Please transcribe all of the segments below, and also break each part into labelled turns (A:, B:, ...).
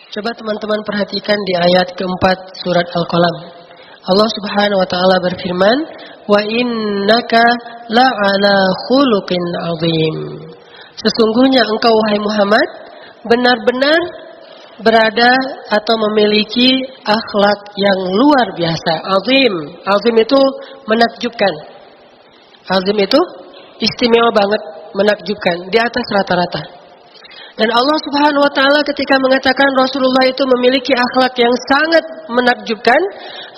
A: Coba teman-teman perhatikan di ayat keempat surat Al-Qalam. Allah Subhanahu wa taala berfirman, "Wa innaka la'ala khuluqin 'azim." Sesungguhnya engkau wahai Muhammad benar-benar berada atau memiliki akhlak yang luar biasa. Azim. Azim itu menakjubkan. Azim itu istimewa banget, menakjubkan, di atas rata-rata. Dan Allah Subhanahu wa taala ketika mengatakan Rasulullah itu memiliki akhlak yang sangat menakjubkan,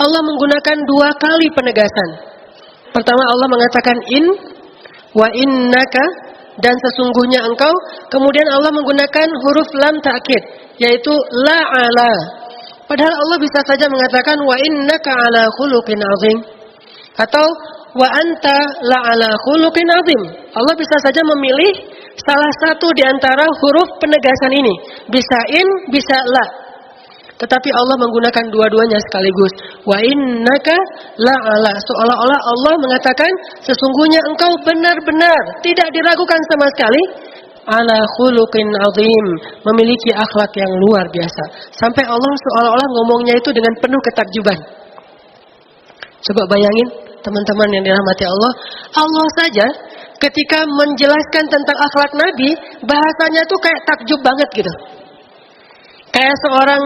A: Allah menggunakan 2 kali penegasan. Pertama Allah mengatakan wa innaka, dan sesungguhnya engkau. Kemudian Allah menggunakan huruf lam ta'kid, yaitu la ala. Padahal Allah bisa saja mengatakan wa innaka ala khuluqin azim, atau wa anta la ala khuluqin azim. Allah bisa saja memilih salah satu di antara huruf penegasan ini. Bisa bisa la. Tetapi Allah menggunakan dua-duanya sekaligus. Wa innaka la'ala. Seolah-olah Allah mengatakan sesungguhnya engkau benar-benar, tidak diragukan sama sekali, ala khuluqin azim, memiliki akhlak yang luar biasa. Sampai Allah seolah-olah ngomongnya itu dengan penuh ketakjuban. Coba bayangin teman-teman yang dirahmati Allah. Allah saja ketika menjelaskan tentang akhlak Nabi, bahasanya tuh kayak takjub banget gitu. Kayak seorang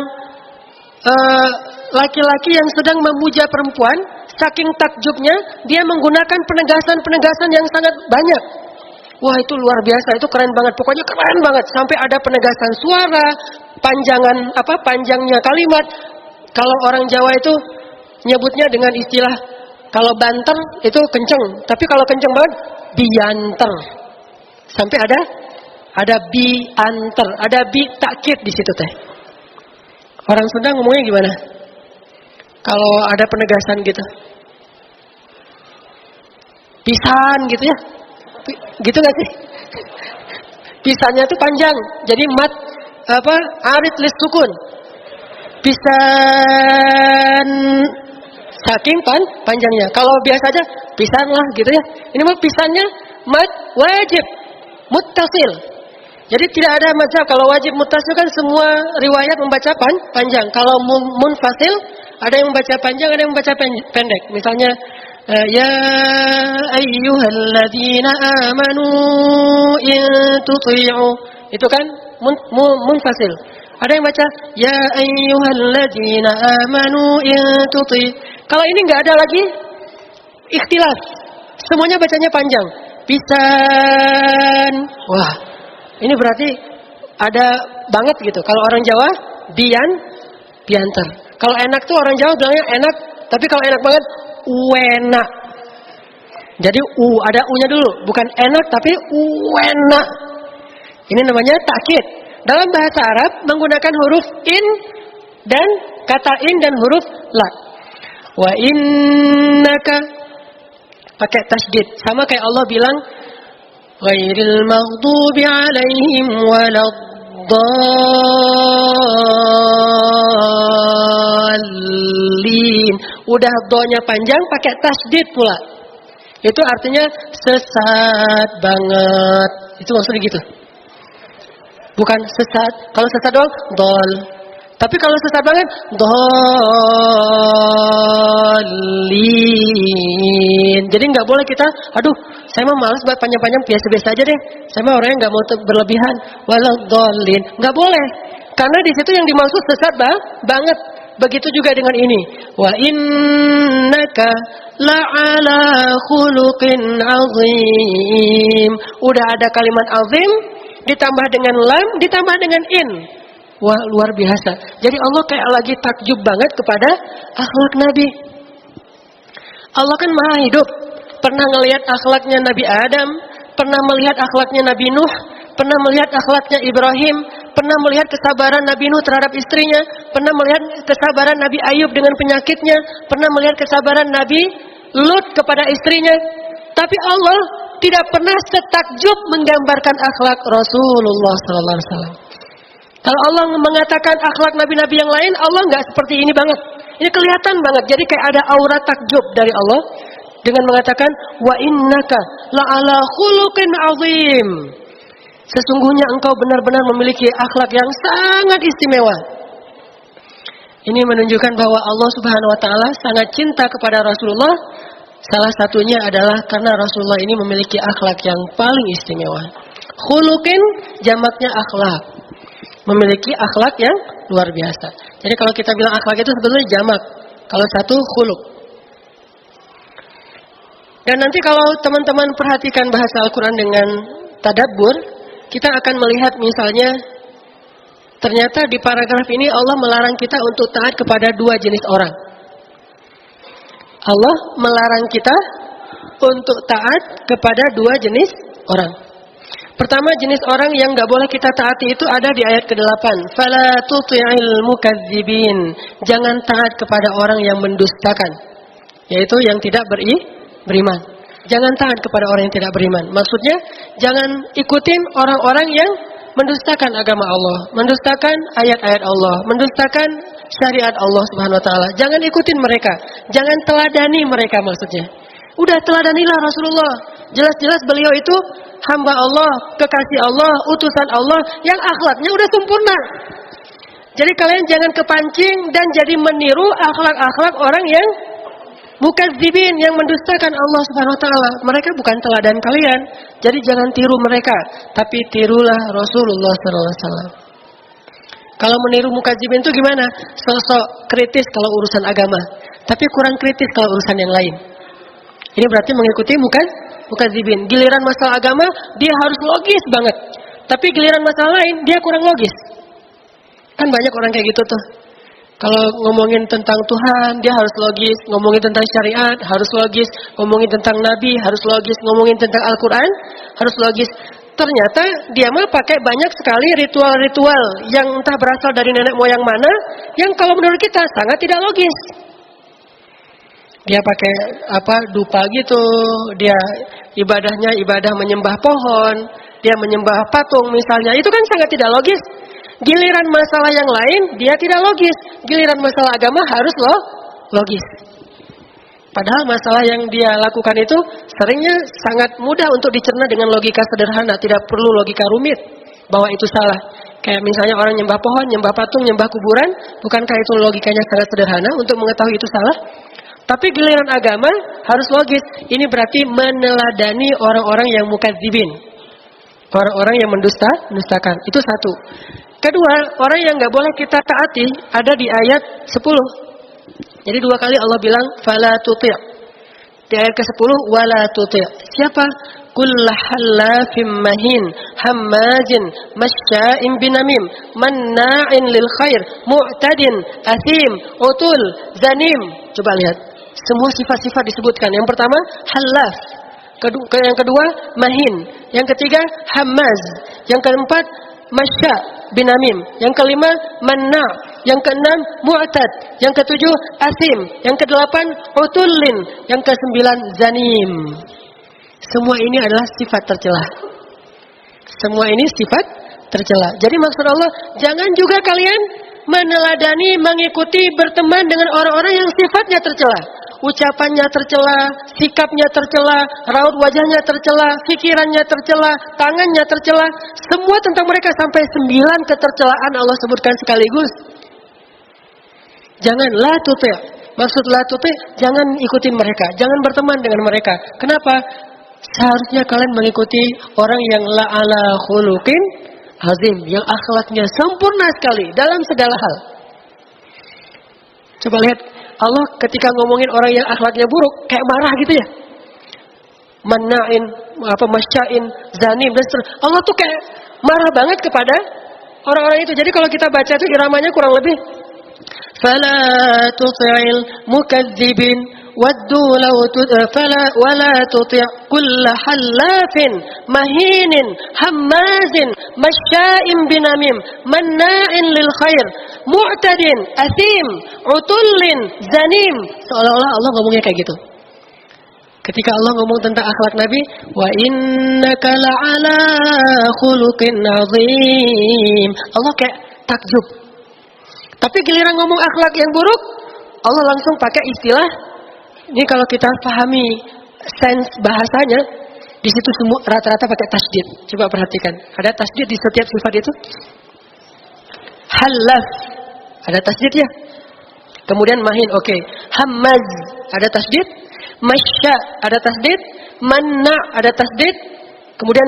A: laki-laki yang sedang memuja perempuan, saking takjubnya dia menggunakan penegasan-penegasan yang sangat banyak. Wah, itu luar biasa, itu keren banget. Pokoknya keren banget, sampai ada penegasan suara, panjangnya kalimat. Kalau orang Jawa itu nyebutnya dengan istilah, kalau banter itu kenceng, tapi kalau kenceng banget bianter. Sampai ada bianter, ada bi takkid di situ teh. Orang Sunda ngomongnya gimana? Kalau ada penegasan gitu. Pisan gitu ya. Gitu gak sih? Pisannya tuh panjang. Jadi mat arid lis sukun. Pisan saking panjangnya. Kalau biasa aja pisan lah gitu ya. Ini mah pisannya mat wajib muttasil. Jadi tidak ada mazhab, kalau wajib muttasil kan semua riwayat membaca panjang. Kalau munfasil ada yang membaca panjang, ada yang membaca pendek. Misalnya ya ayyuhalladzina amanu in tuti'u, itu kan munfasil. Ada yang baca ya ayyuhalladzina amanu in tuti'. Kalau ini enggak ada lagi ikhtilaf. Semuanya bacanya panjang. Pisan. Wah, ini berarti ada banget gitu. Kalau orang Jawa, bianter. Kalau enak tuh orang Jawa bilangnya enak. Tapi kalau enak banget, uenak. Jadi ada u-nya dulu. Bukan enak tapi uenak. Ini namanya takkid. Dalam bahasa Arab menggunakan huruf in dan kata in dan huruf la. Wa innaka pakai tasydid. Sama kayak Allah bilang ghairil maghdubi alaihim waladdallin. Udah do-nya panjang pakai tasydid pula. Itu artinya sesat banget. Itu maksudnya gitu. Bukan sesat. Kalau sesat doang dol. Tapi kalau sesat banget dolin. Jadi nggak boleh kita, aduh, saya mah malas buat panjang-panjang, biasa-biasa aja deh. Saya mah orangnya nggak mau berlebihan. Walau dolin, nggak boleh. Karena di situ yang dimaksud sesat banget. Begitu juga dengan ini. Wa innaka la'ala khuluqin azim. Udah ada kalimat azim, ditambah dengan lam, ditambah dengan in. Wah, luar biasa. Jadi Allah kayak lagi takjub banget kepada akhlak Nabi. Allah kan maha hidup. Pernah ngelihat akhlaknya Nabi Adam, pernah melihat akhlaknya Nabi Nuh, pernah melihat akhlaknya Ibrahim, pernah melihat kesabaran Nabi Nuh terhadap istrinya, pernah melihat kesabaran Nabi Ayub dengan penyakitnya, pernah melihat kesabaran Nabi Lut kepada istrinya. Tapi Allah tidak pernah setakjub menggambarkan akhlak Rasulullah sallallahu alaihi wasallam. Kalau Allah mengatakan akhlak nabi-nabi yang lain, Allah nggak seperti ini banget. Ini kelihatan banget. Jadi kayak ada aura takjub dari Allah dengan mengatakan wa innaka la'ala khuluqin azim. Sesungguhnya engkau benar-benar memiliki akhlak yang sangat istimewa. Ini menunjukkan bahwa Allah Subhanahu wa taala sangat cinta kepada Rasulullah. Salah satunya adalah karena Rasulullah ini memiliki akhlak yang paling istimewa. Khuluqin jamaknya akhlak. Memiliki akhlak yang luar biasa. Jadi kalau kita bilang akhlak itu sebetulnya jamak. Kalau satu khuluq. Dan nanti kalau teman-teman perhatikan bahasa Al-Quran dengan tadabbur, kita akan melihat misalnya ternyata di paragraf ini Allah melarang kita untuk taat kepada dua jenis orang. Allah melarang kita untuk taat kepada dua jenis orang. Pertama, jenis orang yang nggak boleh kita taati itu ada di ayat ke-8. Fala tuti'il mukadzibin. Jangan taat kepada orang yang mendustakan, yaitu yang tidak beriman. Jangan taat kepada orang yang tidak beriman. Maksudnya, jangan ikutin orang-orang yang mendustakan agama Allah, mendustakan ayat-ayat Allah, mendustakan syariat Allah Subhanahu wa taala. Jangan ikutin mereka. Jangan teladani mereka maksudnya. Udah teladanilah Rasulullah. Jelas-jelas beliau itu hamba Allah, kekasih Allah, utusan Allah yang akhlaknya udah sempurna. Jadi kalian jangan kepancing dan jadi meniru akhlak-akhlak orang yang mukadzibin, yang mendustakan Allah Subhanahu wa taala. Mereka bukan teladan kalian. Jadi jangan tiru mereka, tapi tirulah Rasulullah sallallahu alaihi wasallam. Kalau meniru mukadzibin itu gimana? Sosok kritis kalau urusan agama, tapi kurang kritis kalau urusan yang lain. Ini berarti mengikuti mukadzibin. Giliran masalah agama dia harus logis banget, tapi giliran masalah lain dia kurang logis. Kan banyak orang kayak gitu tuh. Kalau ngomongin tentang Tuhan, dia harus logis. Ngomongin tentang syariat, harus logis. Ngomongin tentang Nabi, harus logis. Ngomongin tentang Al-Quran, harus logis. Ternyata dia mah pakai banyak sekali ritual-ritual yang entah berasal dari nenek moyang mana, yang kalau menurut kita sangat tidak logis. Dia pakai dupa gitu. Dia ibadahnya ibadah menyembah pohon. Dia menyembah patung misalnya. Itu kan sangat tidak logis. Giliran masalah yang lain, dia tidak logis. Giliran masalah agama harus logis. Padahal masalah yang dia lakukan itu seringnya sangat mudah untuk dicerna dengan logika sederhana. Tidak perlu logika rumit bahwa itu salah. Kayak misalnya orang nyembah pohon, nyembah patung, nyembah kuburan. Bukankah itu logikanya sangat sederhana untuk mengetahui itu salah? Tapi giliran agama harus logis. Ini berarti meneladani orang-orang yang mukadzibin. Orang-orang yang mendustakan. Itu satu. Kedua, orang yang nggak boleh kita taati ada di ayat 10. Jadi dua kali Allah bilang fala tuti'. Di ayat ke-10 wala tuti'. Siapa? Kullahallafim mahin, hammazin, masya'in binamim, manna'in lil khair, mu'tadin, athim, utul, zanim. Coba lihat. Semua sifat-sifat disebutkan. Yang pertama, hallaf. Yang kedua, mahin. Yang ketiga, hammaz. Yang keempat, masya' binamim. Yang kelima, manna'. Yang keenam, mu'tad. Yang ketujuh, asim. Yang kedelapan, utullin. Yang kesembilan, zanim. Semua ini adalah sifat tercela. Semua ini sifat tercela. Jadi maksud Allah, jangan juga kalian meneladani, mengikuti, berteman dengan orang-orang yang sifatnya tercela. Ucapannya tercela, sikapnya tercela, raut wajahnya tercela, pikirannya tercela, tangannya tercela. Semua tentang mereka sampai 9 ketercelaan Allah sebutkan sekaligus. Jangan la tuti'. Maksud la tuti', jangan ikutin mereka, jangan berteman dengan mereka. Kenapa? Seharusnya kalian mengikuti orang yang la ala khuluqin azim, yang akhlaknya sempurna sekali dalam segala hal. Coba lihat Allah ketika ngomongin orang yang akhlaknya buruk kayak marah gitu ya. Manna'in, masya'in, zanim dan seterusnya. Allah tuh kayak marah banget kepada orang-orang itu. Jadi kalau kita baca itu iramanya kurang lebih fala tuti'il mukadzibin waddu law wala tuti' kulla hallafin mahinin hammazin masya'in binamim manna'in lil khair mu'tadin athim utullin zanim. Seolah-olah Allah ngomongnya kayak gitu. Ketika Allah ngomong tentang akhlak Nabi, wa innaka la'ala khuluqin azim. Allah kayak takjub. Tapi giliran ngomong akhlak yang buruk, Allah langsung pakai istilah. Ini kalau kita pahami sense bahasanya, di situ semua rata-rata pakai tasydid. Coba perhatikan, ada tasydid di setiap sifat itu. Halaf, ada tasydid ya. Kemudian mahin, oke. Hammaz ada tasdid, masya ada tasdid, manna ada tasdid. Kemudian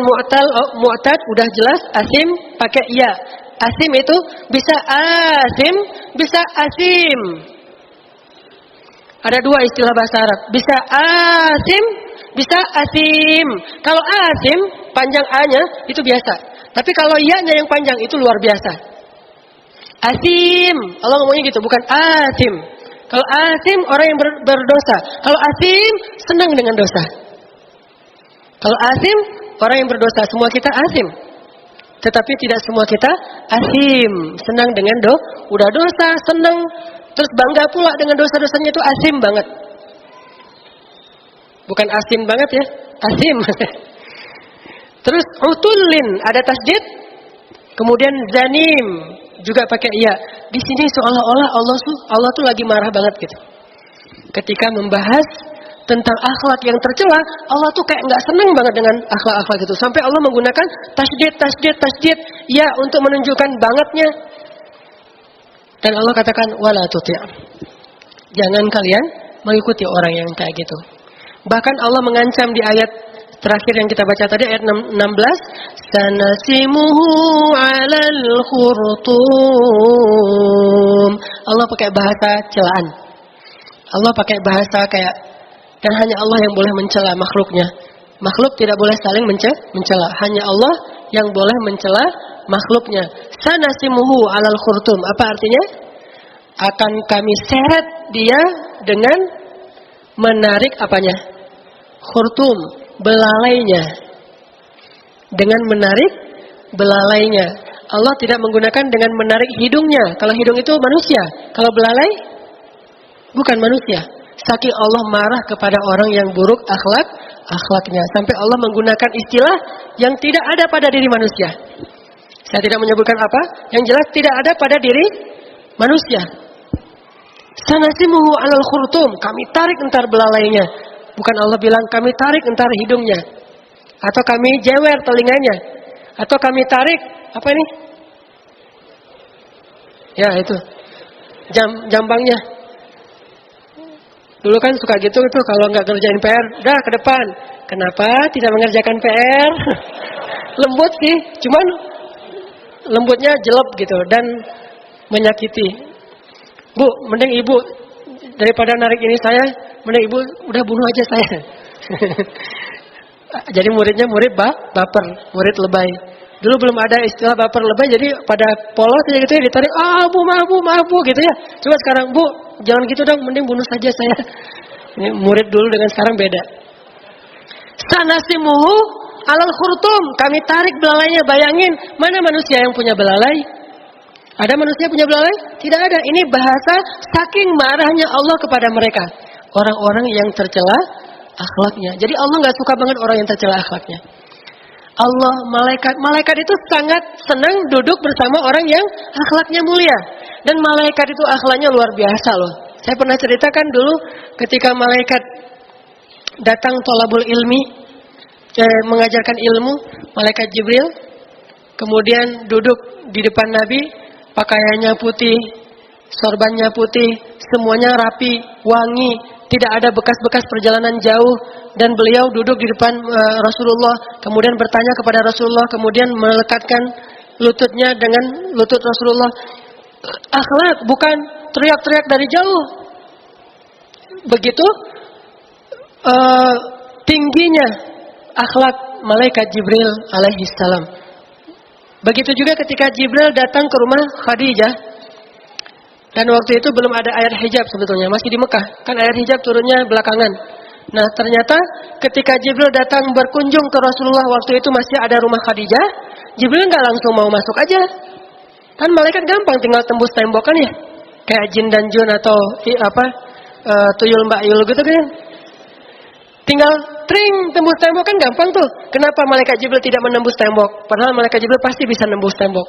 A: mu'tad udah jelas, asim pakai ya. Asim itu bisa asim, bisa asim. Ada dua istilah bahasa Arab, bisa asim, bisa asim. Kalau asim panjang a-nya itu biasa. Tapi kalau ya-nya yang panjang itu luar biasa. Asim, Allah ngomongnya gitu, bukan asim. Kalau asim orang yang berdosa. Kalau asim senang dengan dosa. Kalau asim orang yang berdosa, semua kita asim. Tetapi tidak semua kita asim, senang dengan udah dosa, senang, terus bangga pula dengan dosa-dosanya, itu asim banget. Bukan asim banget ya, asim. Terus utullin ada tasdid, kemudian zanim juga pakai iya. Di sini seolah-olah Allah tuh lagi marah banget gitu. Ketika membahas tentang akhlak yang tercela, Allah tuh kayak nggak seneng banget dengan akhlak-akhlak itu. Sampai Allah menggunakan tasdid, ya untuk menunjukkan bangetnya. Dan Allah katakan wala tuti'. Jangan kalian mengikuti orang yang kayak gitu. Bahkan Allah mengancam di ayat terakhir yang kita baca tadi, ayat 16, sanasimuhu 'alal khurtum. Allah pakai bahasa celaan. Allah pakai bahasa kayak, dan hanya Allah yang boleh mencela makhluknya. Makhluk tidak boleh saling mencela. Hanya Allah yang boleh mencela makhluknya. Sanasimuhu 'alal khurtum. Apa artinya? Akan kami seret dia dengan menarik apanya? Khurtum, belalainya. Dengan menarik belalainya. Allah tidak menggunakan dengan menarik hidungnya. Kalau hidung itu manusia. Kalau belalai bukan manusia. Saking Allah marah kepada orang yang buruk akhlaknya. Sampai Allah menggunakan istilah yang tidak ada pada diri manusia. Saya tidak menyebutkan apa. Yang jelas tidak ada pada diri manusia. Sanasimuhu 'alal khurtum. Kami tarik entar belalainya. Bukan Allah bilang kami tarik entar hidungnya. Atau kami jewer telinganya. Atau kami tarik, apa ini? Ya itu. Jambangnya. Dulu kan suka gitu itu kalau nggak kerjain PR, dah ke depan. Kenapa tidak mengerjakan PR? Lembut sih, cuman lembutnya jelek gitu dan menyakiti. Bu, mending ibu daripada narik ini saya, mending ibu udah bunuh aja saya. Jadi muridnya murid baper, murid lebay. Dulu belum ada istilah baper lebay, jadi pada polos aja gitu ya ditarik, maaf bu gitu ya. Coba sekarang, bu, jangan gitu dong, mending bunuh saja saya. Ini murid dulu dengan sekarang beda. Sanasimuhu 'alal khurtum, kami tarik belalainya. Bayangin, mana manusia yang punya belalai? Ada manusia punya belalai? Tidak ada. Ini bahasa saking marahnya Allah kepada mereka. Orang-orang yang tercela akhlaknya. Jadi Allah nggak suka banget orang yang tercela akhlaknya. Allah, malaikat itu sangat senang duduk bersama orang yang akhlaknya mulia. Dan malaikat itu akhlaknya luar biasa loh. Saya pernah ceritakan dulu ketika malaikat datang thalabul ilmi, mengajarkan ilmu, malaikat Jibril kemudian duduk di depan Nabi, pakaiannya putih, sorbannya putih, semuanya rapi, wangi, tidak ada bekas-bekas perjalanan jauh, dan beliau duduk di depan Rasulullah, kemudian bertanya kepada Rasulullah, kemudian melekatkan lututnya dengan lutut Rasulullah. Akhlak, bukan teriak-teriak dari jauh. Begitu tingginya akhlak malaikat Jibril alaihissalam. Begitu juga ketika Jibril datang ke rumah Khadijah. Dan waktu itu belum ada ayat hijab sebetulnya, masih di Mekah. Kan ayat hijab turunnya belakangan. Nah ternyata ketika Jibril datang berkunjung ke Rasulullah, waktu itu masih ada rumah Khadijah. Jibril nggak langsung mau masuk aja. Kan malaikat gampang tinggal tembus tembok kan ya. Kayak jin dan jun atau tuyul mbak yul gitu kan. Tinggal tring tembus tembok kan gampang tuh. Kenapa malaikat Jibril tidak menembus tembok? Padahal malaikat Jibril pasti bisa nembus tembok.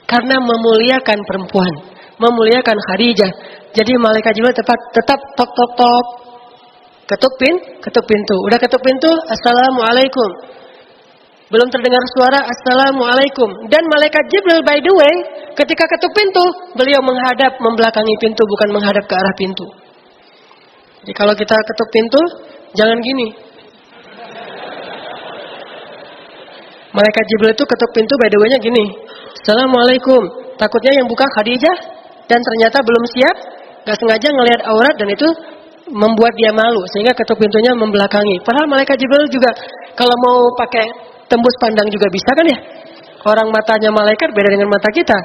A: Karena memuliakan perempuan, memuliakan Khadijah. Jadi malaikat Jibril tetap tok. Ketuk pintu. Udah ketuk pintu, assalamualaikum. belum terdengar suara Assalamualaikum. Dan malaikat Jibril by the way, ketika ketuk pintu, beliau menghadap membelakangi pintu, bukan menghadap ke arah pintu. Jadi kalau kita ketuk pintu, jangan gini. Malaikat Jibril itu ketuk pintu by the way-nya gini. Assalamualaikum. Takutnya yang buka Khadijah dan ternyata belum siap, gak sengaja ngelihat aurat dan itu membuat dia malu sehingga ketuk pintunya membelakangi. Padahal malaikat Jibril juga kalau mau pakai tembus pandang juga bisa kan ya? Orang matanya malaikat beda dengan mata kita.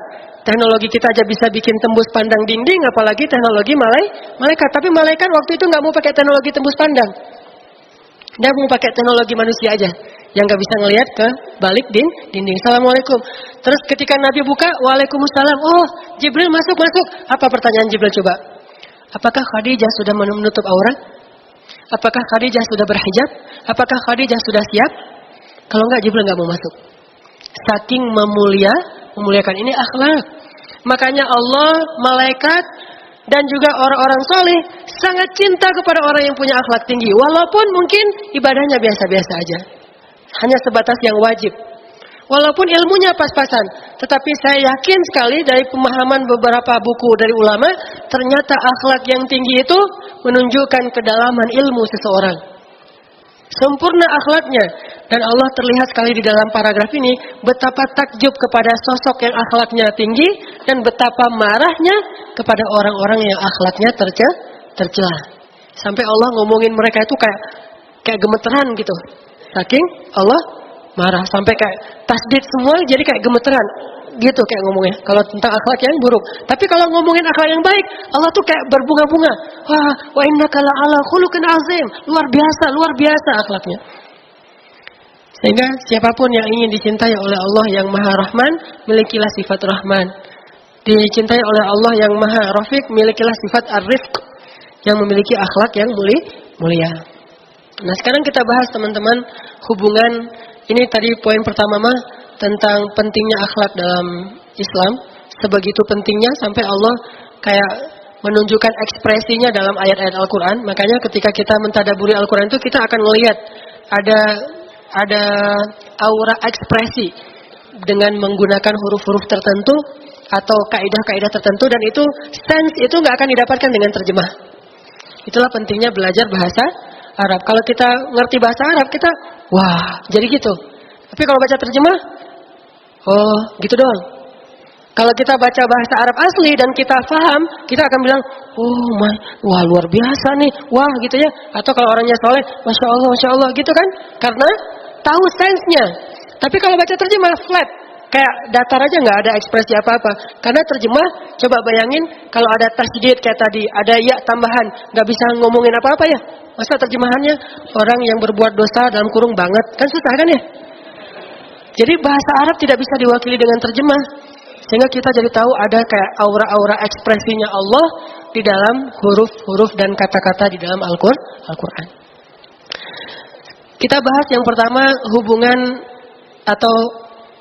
A: Teknologi kita aja bisa bikin tembus pandang dinding, apalagi teknologi malaikat. Tapi malaikat waktu itu nggak mau pakai teknologi tembus pandang. Dia mau pakai teknologi manusia aja yang nggak bisa ngelihat ke balik dinding. Assalamualaikum. Terus ketika Nabi buka, waalaikumsalam. Oh, Jibril masuk. Apa pertanyaan Jibril coba? Apakah Khadijah sudah menutup aurat? Apakah Khadijah sudah berhijab? Apakah Khadijah sudah siap? Kalau enggak, Jibril enggak mau masuk. Saking memuliakan ini akhlak. Makanya Allah, malaikat, dan juga orang-orang soleh sangat cinta kepada orang yang punya akhlak tinggi. Walaupun mungkin ibadahnya biasa-biasa aja. Hanya sebatas yang wajib. Walaupun ilmunya pas-pasan, tetapi saya yakin sekali dari pemahaman beberapa buku dari ulama, ternyata akhlak yang tinggi itu menunjukkan kedalaman ilmu seseorang. Sempurna akhlaknya. Dan Allah terlihat sekali di dalam paragraf ini, betapa takjub kepada sosok yang akhlaknya tinggi, dan betapa marahnya kepada orang-orang yang akhlaknya tercela. Sampai Allah ngomongin mereka itu kayak gemeteran gitu. Saking Allah marah sampai kayak tasdid semua jadi kayak gemeteran gitu kayak ngomongnya kalau tentang akhlak yang buruk. Tapi kalau ngomongin akhlak yang baik, Allah tuh kayak berbunga-bunga. Wah, wa innaka la'ala khuluqin azim. Luar biasa akhlaknya. Sehingga siapapun yang ingin dicintai oleh Allah yang Maha Rahman, milikilah sifat Rahman. Dicintai oleh Allah yang Maha Rafiq, milikilah sifat Ar-Rifq, yang memiliki akhlak yang mulia. Nah, sekarang kita bahas teman-teman hubungan. Ini tadi poin pertama mah tentang pentingnya akhlak dalam Islam. Sebegitu pentingnya sampai Allah kayak menunjukkan ekspresinya dalam ayat-ayat Al-Quran. Makanya ketika kita mentadaburi Al-Quran itu kita akan melihat ada aura ekspresi dengan menggunakan huruf-huruf tertentu atau kaidah-kaidah tertentu, dan itu sense itu nggak akan didapatkan dengan terjemah. Itulah pentingnya belajar bahasa Arab. Kalau kita ngerti bahasa Arab, kita wah, jadi gitu. Tapi kalau baca terjemah, oh, gitu doang. Kalau kita baca bahasa Arab asli dan kita paham, kita akan bilang, oh, wah luar biasa nih, wah gitu ya. Atau kalau orangnya soleh, masya Allah gitu kan? Karena tahu sense-nya. Tapi kalau baca terjemah flat, kayak datar aja, nggak ada ekspresi apa-apa. Karena terjemah, coba bayangin kalau ada tasdid kayak tadi, ada ya tambahan, nggak bisa ngomongin apa-apa ya. Masa terjemahannya orang yang berbuat dosa dalam kurung banget, kan susah kan ya? Jadi bahasa Arab tidak bisa diwakili dengan terjemah. Sehingga kita jadi tahu ada kayak aura-aura ekspresinya Allah di dalam huruf-huruf dan kata-kata di dalam Al-Quran. Kita bahas yang pertama, hubungan atau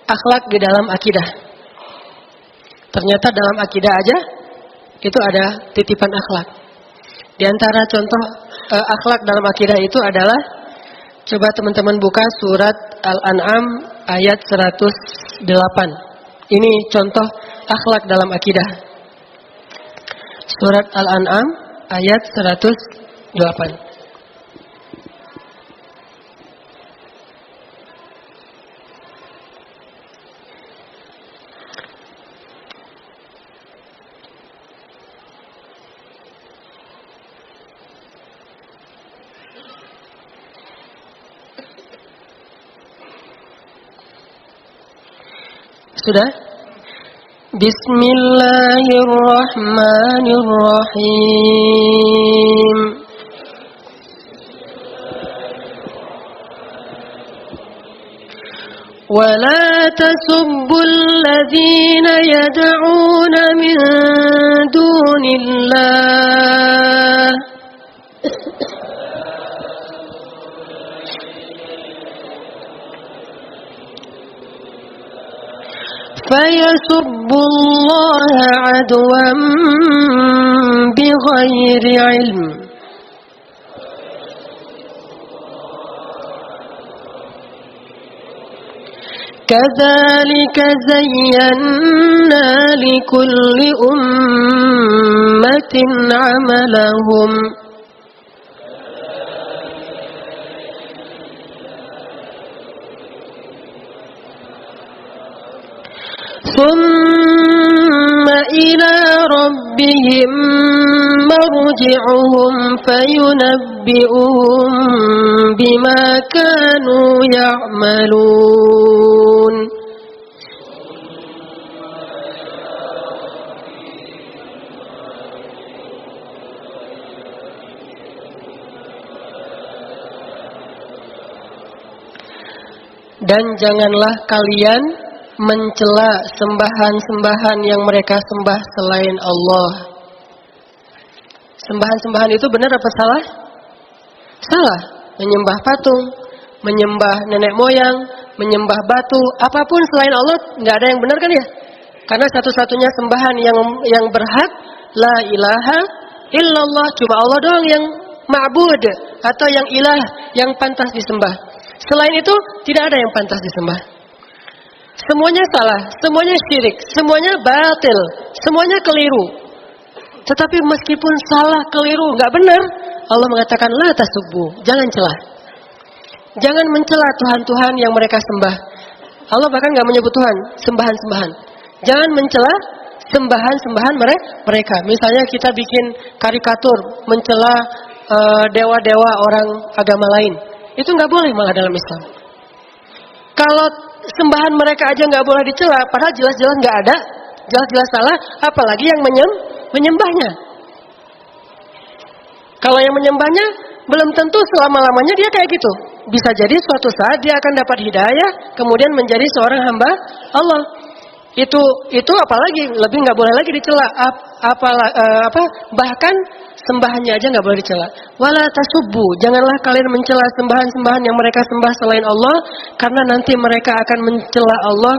A: akhlak di dalam akidah. Ternyata dalam akidah aja itu ada titipan akhlak. Di antara contoh akhlak dalam akidah itu adalah, coba teman-teman buka surat Al-An'am ayat 108. Ini contoh akhlak dalam akidah. Surat Al-An'am ayat 108. Sudah? Bismillahirrahmanirrahim. وَلَا تَسُبُّوا الَّذِينَ يَدْعُونَ مِن دُونِ اللَّهِ فَيَسُبُّوا اللَّهَ عَدْوًا بِغَيْرِ عِلْمٍ كذلك زينا لكل أمة عملهم ثم إلى ربهم مرجعهم فينبئهم بما كانوا يعملون. Dan janganlah kalian mencela sembahan-sembahan yang mereka sembah selain Allah. Sembahan-sembahan itu benar apa salah? Salah. Menyembah patung, menyembah nenek moyang, menyembah batu, apapun selain Allah nggak ada yang benar kan ya? Karena satu-satunya sembahan yang berhak la ilaha illallah, cuma Allah doang yang ma'bud atau yang ilah, yang pantas disembah. Selain itu tidak ada yang pantas disembah. Semuanya salah, semuanya syirik, semuanya batil, semuanya keliru. Tetapi meskipun salah, keliru, nggak benar, Allah mengatakan la tasubbu, jangan celah. Jangan mencela Tuhan-Tuhan yang mereka sembah. Allah bahkan nggak menyebut Tuhan, sembahan-sembahan. Jangan mencela sembahan-sembahan mereka. Misalnya kita bikin karikatur mencela dewa-dewa orang agama lain. Itu nggak boleh malah dalam Islam. Kalau sembahan mereka aja nggak boleh dicela, padahal jelas-jelas nggak ada, jelas-jelas salah, apalagi yang menyembahnya. Kalau yang menyembahnya belum tentu selama-lamanya dia kayak gitu. Bisa jadi suatu saat dia akan dapat hidayah, kemudian menjadi seorang hamba Allah. Itu apalagi lebih nggak boleh lagi dicela. Bahkan sembahannya aja nggak boleh dicela. Wala tasubbu, janganlah kalian mencela sembahan-sembahan yang mereka sembah selain Allah, karena nanti mereka akan mencela Allah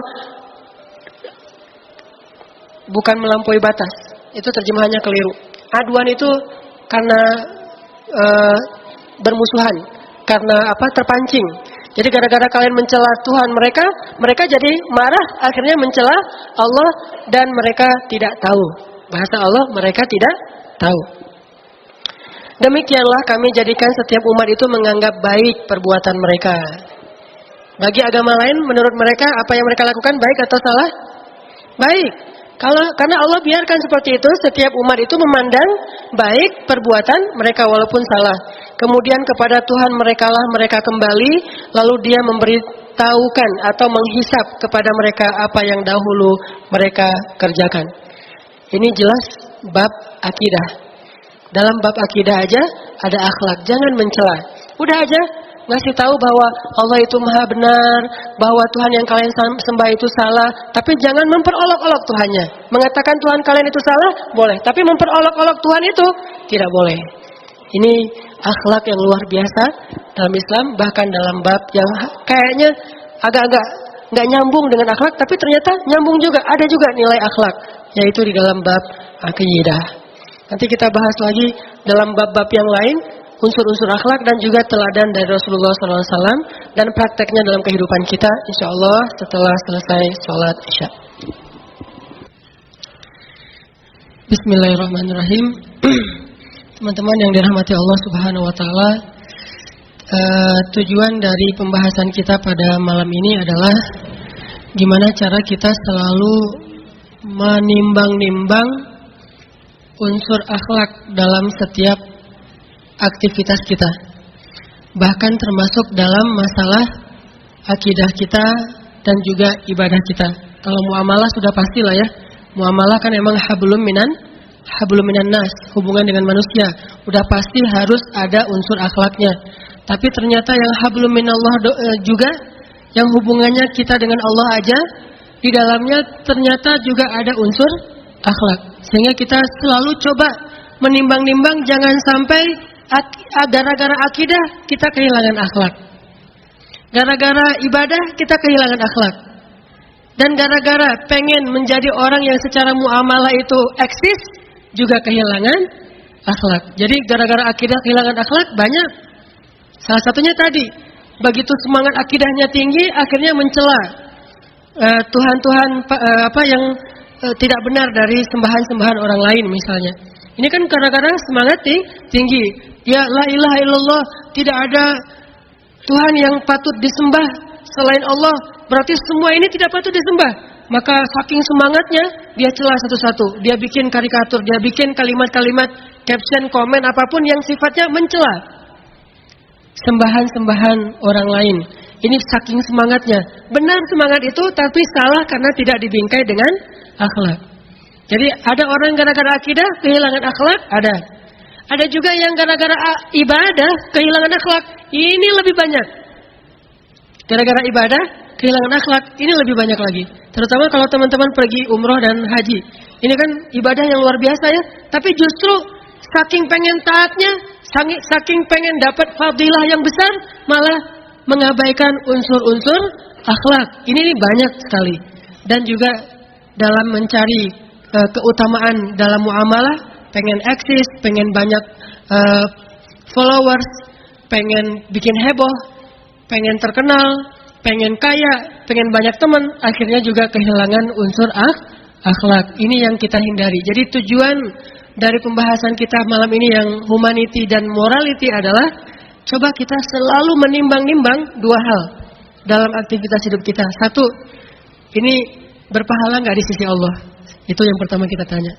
A: bukan melampaui batas. Itu terjemahannya keliru. Aduan itu karena bermusuhan, karena terpancing. Jadi gara-gara kalian mencela Tuhan mereka jadi marah, akhirnya mencela Allah dan mereka tidak tahu. Bahasa Allah mereka tidak tahu. Demikianlah kami jadikan setiap umat itu menganggap baik perbuatan mereka. Bagi agama lain menurut mereka apa yang mereka lakukan baik atau salah? Baik. Karena Allah biarkan seperti itu, setiap umat itu memandang baik perbuatan mereka walaupun salah. Kemudian kepada Tuhan merekalah mereka kembali, lalu Dia memberitahukan atau menghisap kepada mereka apa yang dahulu mereka kerjakan. Ini jelas bab akidah. Dalam bab akidah aja ada akhlak, jangan mencela. Udah aja ngasih tahu bahwa Allah itu maha benar, bahwa Tuhan yang kalian sembah itu salah, tapi jangan memperolok-olok Tuhannya. Mengatakan Tuhan kalian itu salah, boleh, tapi memperolok-olok Tuhan itu tidak boleh. Ini akhlak yang luar biasa dalam Islam, bahkan dalam bab yang kayaknya agak-agak nggak nyambung dengan akhlak, tapi ternyata nyambung juga, ada juga nilai akhlak, yaitu di dalam bab akidah. Nanti kita bahas lagi dalam bab-bab yang lain, unsur-unsur akhlak dan juga teladan dari Rasulullah SAW dan prakteknya dalam kehidupan kita, insya Allah setelah selesai sholat Isya. Bismillahirrahmanirrahim. Teman-teman yang dirahmati Allah Subhanahu Wa Taala, tujuan dari pembahasan kita pada malam ini adalah gimana cara kita selalu menimbang-nimbang unsur akhlak dalam setiap aktivitas kita, bahkan termasuk dalam masalah akidah kita dan juga ibadah kita. Kalau muamalah sudah pastilah ya, muamalah kan emang hablum minan nas, hubungan dengan manusia, udah pasti harus ada unsur akhlaknya. Tapi ternyata yang hablum minallah juga, yang hubungannya kita dengan Allah aja, di dalamnya ternyata juga ada unsur akhlak. Sehingga kita selalu coba menimbang-nimbang, jangan sampai gara-gara akidah kita kehilangan akhlak, gara-gara ibadah kita kehilangan akhlak, dan gara-gara pengen menjadi orang yang secara muamalah itu eksis juga kehilangan akhlak. Jadi gara-gara akidah kehilangan akhlak banyak. Salah satunya tadi, begitu semangat akidahnya tinggi akhirnya mencela Tuhan-Tuhan apa yang tidak benar dari sembahan-sembahan orang lain misalnya. Ini kan kadang-kadang semangat tinggi. Ya la ilaha illallah, tidak ada Tuhan yang patut disembah selain Allah. Berarti semua ini tidak patut disembah. Maka saking semangatnya, dia celah satu-satu. Dia bikin karikatur, dia bikin kalimat-kalimat, caption, komen, apapun yang sifatnya mencela sembahan-sembahan orang lain. Ini saking semangatnya. Benar semangat itu, tapi salah karena tidak dibingkai dengan akhlak. Jadi ada orang gara-gara akidah kehilangan akhlak, ada. Ada juga yang gara-gara ibadah kehilangan akhlak. Ini lebih banyak. Gara-gara ibadah kehilangan akhlak, ini lebih banyak lagi. Terutama kalau teman-teman pergi umroh dan haji. Ini kan ibadah yang luar biasa ya. Tapi justru saking pengen taatnya, saking pengen dapat fadilah yang besar, malah mengabaikan unsur-unsur akhlak. Ini banyak sekali. Dan juga dalam mencari keutamaan dalam muamalah, pengen eksis, pengen banyak followers, pengen bikin heboh, pengen terkenal, pengen kaya, pengen banyak teman, akhirnya juga kehilangan unsur akhlak. Ini yang kita hindari. Jadi tujuan dari pembahasan kita malam ini yang humanity dan morality adalah coba kita selalu menimbang-nimbang dua hal dalam aktivitas hidup kita. Satu, ini berpahala nggak di sisi Allah? Itu yang pertama kita tanya.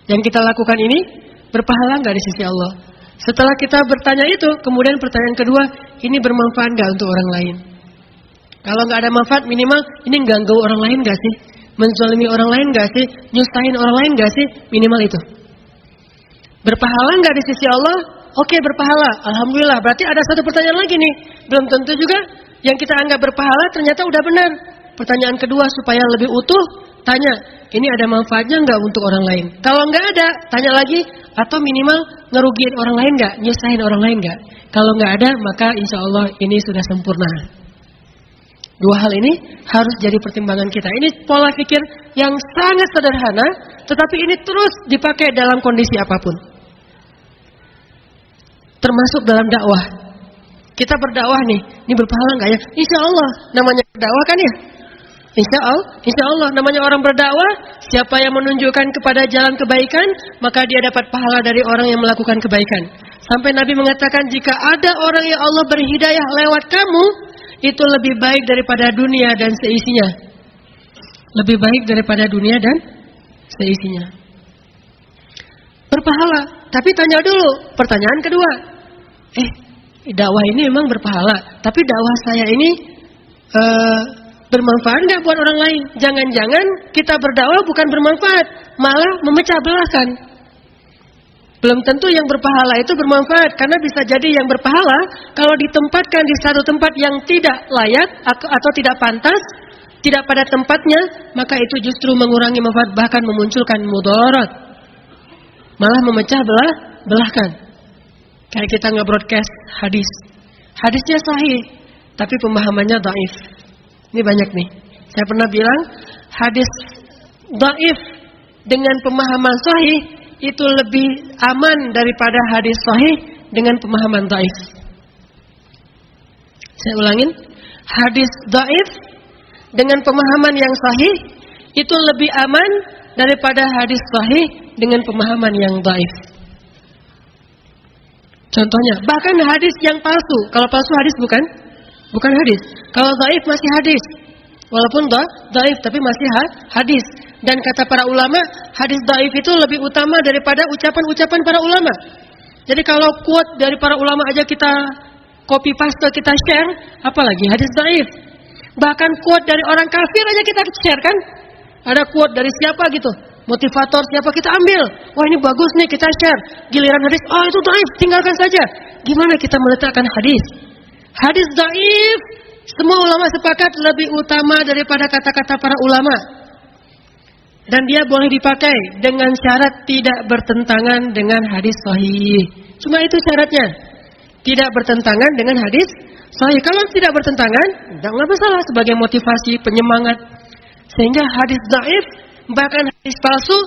A: Yang kita lakukan ini berpahala nggak di sisi Allah? Setelah kita bertanya itu, kemudian pertanyaan kedua, ini bermanfaat nggak untuk orang lain? Kalau nggak ada manfaat, minimal ini ganggu orang lain nggak sih? Menzalimi orang lain nggak sih? Nyusahin orang lain nggak sih? Minimal itu. Berpahala nggak di sisi Allah? Oke, berpahala. Alhamdulillah. Berarti ada satu pertanyaan lagi nih. Belum tentu juga yang kita anggap berpahala ternyata udah benar. Pertanyaan kedua supaya lebih utuh, tanya, ini ada manfaatnya nggak untuk orang lain? Kalau nggak ada, tanya lagi, atau minimal ngerugiin orang lain nggak? Nyusahin orang lain nggak? Kalau nggak ada, maka insya Allah ini sudah sempurna. Dua hal ini harus jadi pertimbangan kita. Ini pola pikir yang sangat sederhana, tetapi ini terus dipakai dalam kondisi apapun. Termasuk dalam dakwah. Kita berdakwah nih, ini berpahala nggak ya? Insya Allah, namanya berdakwah kan ya? Insya Allah, namanya orang berdakwah, siapa yang menunjukkan kepada jalan kebaikan, maka dia dapat pahala dari orang yang melakukan kebaikan. Sampai Nabi mengatakan, jika ada orang yang Allah berhidayah lewat kamu, itu lebih baik daripada dunia dan seisinya. Lebih baik daripada dunia dan seisinya. Berpahala, tapi tanya dulu, pertanyaan kedua. Dakwah ini memang berpahala, tapi dakwah saya ini bermanfaat nggak buat orang lain? Jangan-jangan kita berdakwah bukan bermanfaat, malah memecah belahkan. Belum tentu yang berpahala itu bermanfaat, karena bisa jadi yang berpahala kalau ditempatkan di satu tempat yang tidak layak atau tidak pantas, tidak pada tempatnya, maka itu justru mengurangi manfaat, bahkan memunculkan mudarat, malah memecah belahkan. Kayak kita nge-broadcast hadis, hadisnya sahih, tapi pemahamannya dhaif. Ini banyak nih. Saya pernah bilang hadis dhaif dengan pemahaman sahih itu lebih aman daripada hadis sahih dengan pemahaman dhaif. Saya ulangin, hadis dhaif dengan pemahaman yang sahih itu lebih aman daripada hadis sahih dengan pemahaman yang dhaif. Contohnya, bahkan hadis yang palsu. Kalau palsu hadis bukan hadis. Kalau dhaif masih hadis. Walaupun dhaif tapi masih hadis. Dan kata para ulama, hadis dhaif itu lebih utama daripada ucapan-ucapan para ulama. Jadi kalau quote dari para ulama aja kita copy paste, kita share, apalagi hadis dhaif. Bahkan quote dari orang kafir aja kita share kan? Ada quote dari siapa gitu, motivator siapa kita ambil. Wah ini bagus nih kita share. Giliran hadis, itu dhaif, tinggalkan saja. Gimana kita meletakkan hadis? Hadis dhaif, semua ulama sepakat lebih utama daripada kata-kata para ulama. Dan dia boleh dipakai dengan syarat tidak bertentangan dengan hadis sahih. Cuma itu syaratnya. Tidak bertentangan dengan hadis sahih. Kalau tidak bertentangan, enggak masalah, sebagai motivasi, penyemangat. Sehingga hadis dhaif, bahkan hadis palsu,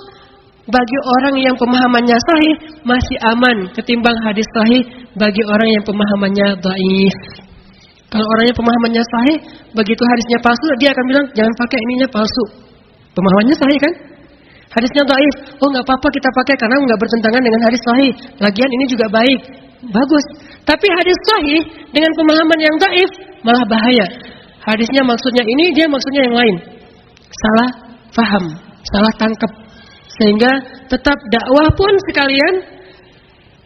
A: bagi orang yang pemahamannya sahih masih aman ketimbang hadis sahih bagi orang yang pemahamannya dhaif. Kalau orangnya pemahamannya sahih, begitu hadisnya palsu, dia akan bilang jangan pakai, ininya palsu. Pemahamannya sahih kan? Hadisnya dhaif, oh nggak apa-apa kita pakai karena nggak bertentangan dengan hadis sahih. Lagian ini juga baik, bagus. Tapi hadis sahih dengan pemahaman yang dhaif malah bahaya. Hadisnya maksudnya ini, dia maksudnya yang lain. Salah faham, salah tangkap. Sehingga tetap dakwah pun sekalian,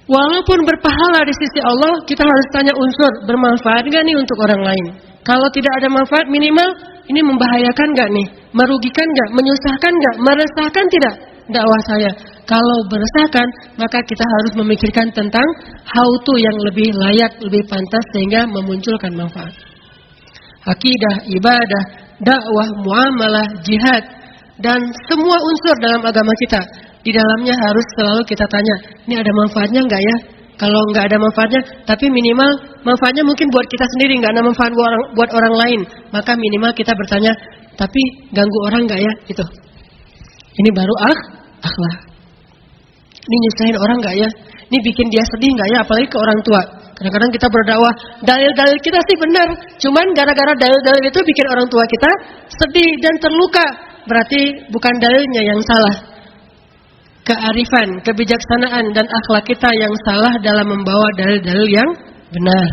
A: walaupun berpahala di sisi Allah, kita harus tanya unsur bermanfaat nggak nih untuk orang lain. Kalau tidak ada manfaat, minimal ini membahayakan nggak nih, merugikan nggak, menyusahkan nggak, meresahkan tidak dakwah saya. Kalau meresahkan, maka kita harus memikirkan tentang how to yang lebih layak, lebih pantas sehingga memunculkan manfaat. Akidah, ibadah, dakwah, muamalah, jihad, dan semua unsur dalam agama kita, di dalamnya harus selalu kita tanya, ini ada manfaatnya enggak ya? Kalau enggak ada manfaatnya, tapi minimal manfaatnya mungkin buat kita sendiri, enggak ada manfaat buat orang lain, maka minimal kita bertanya, tapi ganggu orang enggak ya? Gitu. Ini baru akhlak. Ini nyusahin orang enggak ya? Ini bikin dia sedih enggak ya? Apalagi ke orang tua. Kadang-kadang kita berdakwah, dalil-dalil kita sih benar, cuman gara-gara dalil-dalil itu bikin orang tua kita sedih dan terluka. Berarti bukan dalilnya yang salah. Kearifan, kebijaksanaan dan akhlak kita yang salah dalam membawa dalil-dalil yang benar.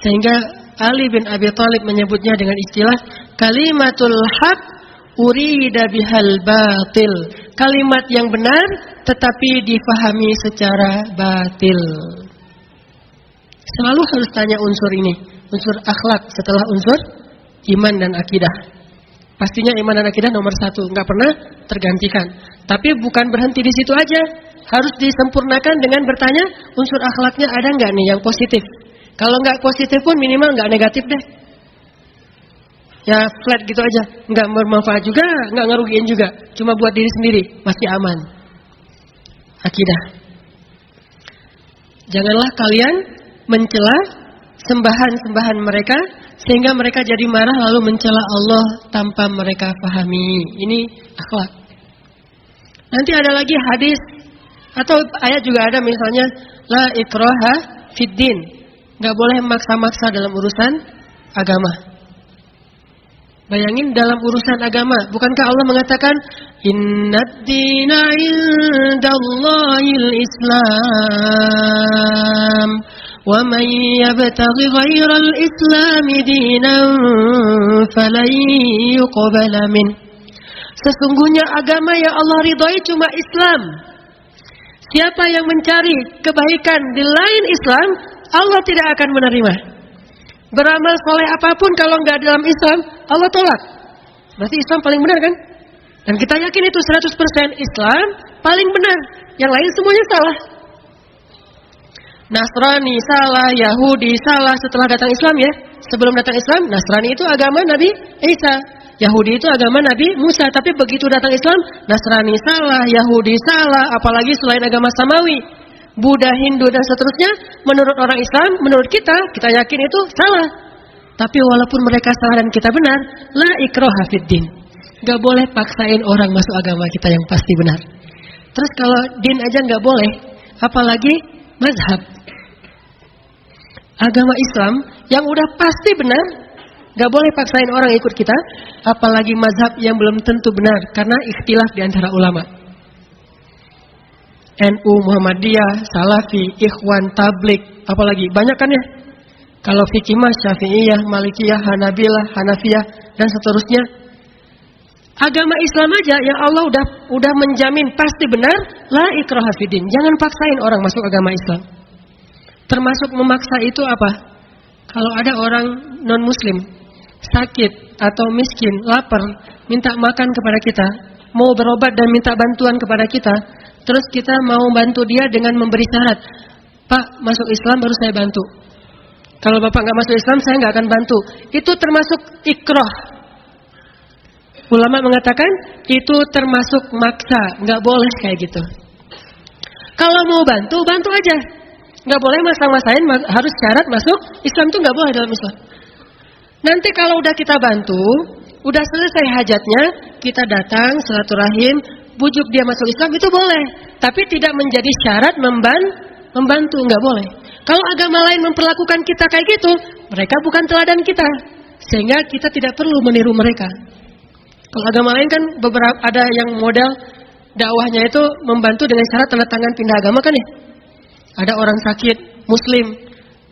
A: Sehingga Ali bin Abi Thalib menyebutnya dengan istilah kalimatul haq urida bihal batil. Kalimat yang benar tetapi difahami secara batil. Selalu harus tanya unsur ini, unsur akhlak setelah unsur iman dan akidah. Pastinya iman dan akidah nomor 1, nggak pernah tergantikan. Tapi bukan berhenti di situ aja, harus disempurnakan dengan bertanya unsur akhlaknya ada nggak nih yang positif. Kalau nggak positif pun minimal nggak negatif deh. Ya flat gitu aja, nggak bermanfaat juga, nggak ngerugiin juga, cuma buat diri sendiri masih aman. Akidah. Janganlah kalian mencela sembahan-sembahan mereka sehingga mereka jadi marah lalu mencela Allah tanpa mereka pahami. Ini akhlak. Nanti ada lagi hadis atau ayat juga ada, misalnya la ikraha fid din. Enggak boleh maksa-maksa dalam urusan agama. Bayangin dalam urusan agama, bukankah Allah mengatakan innad dina indallahil Islam. وَمَنْ يَبْتَغِ غَيْرَ الْإِسْلَامِ دِينًا فَلَنْ يُقْبَلَ مِنْهُ. Sesungguhnya agama yang Allah ridhai cuma Islam. Siapa yang mencari kebaikan di lain Islam, Allah tidak akan menerima. Beramal soleh apapun kalau enggak dalam Islam, Allah tolak. Berarti Islam paling benar kan? Dan kita yakin itu 100% Islam paling benar. Yang lain semuanya salah. Nasrani salah, Yahudi salah setelah datang Islam ya. Sebelum datang Islam, Nasrani itu agama Nabi Isa, Yahudi itu agama Nabi Musa. Tapi begitu datang Islam, Nasrani salah, Yahudi salah, apalagi selain agama Samawi, Buddha, Hindu dan seterusnya. Menurut orang Islam, menurut kita yakin itu salah. Tapi walaupun mereka salah dan kita benar, la ikraha fid din. Gak boleh paksain orang masuk agama kita yang pasti benar. Terus kalau din aja gak boleh, apalagi mazhab. Agama Islam yang udah pasti benar, gak boleh paksain orang ikut kita, apalagi mazhab yang belum tentu benar karena ikhtilaf di antara ulama. NU, Muhammadiyah, Salafi, Ikhwan, Tabligh, apalagi banyak kan ya. Kalau fikih mah Syafi'iyah, Malikiyah, Hanabilah, Hanafiyah dan seterusnya. Agama Islam aja yang Allah udah menjamin pasti benar, la ikraha fiddin. Jangan paksain orang masuk agama Islam. Termasuk memaksa itu apa? Kalau ada orang non-muslim sakit atau miskin, lapar, minta makan kepada kita, mau berobat dan minta bantuan kepada kita, terus kita mau bantu dia dengan memberi syarat, Pak, masuk Islam baru saya bantu. Kalau Bapak nggak masuk Islam, saya nggak akan bantu. Itu termasuk ikrah. Ulama mengatakan itu termasuk maksa, nggak boleh kayak gitu. Kalau mau bantu, bantu aja. Nggak boleh masang-masain harus syarat masuk Islam, itu nggak boleh dalam Islam. Nanti kalau udah kita bantu, udah selesai hajatnya, kita datang silaturahim, bujuk dia masuk Islam, itu boleh. Tapi tidak menjadi syarat membantu, nggak boleh. Kalau agama lain memperlakukan kita kayak gitu, mereka bukan teladan kita. Sehingga kita tidak perlu meniru mereka. Kalau agama lain kan beberapa ada yang modal dakwahnya itu membantu dengan syarat tanda tangan pindah agama kan ya. Ada orang sakit, muslim,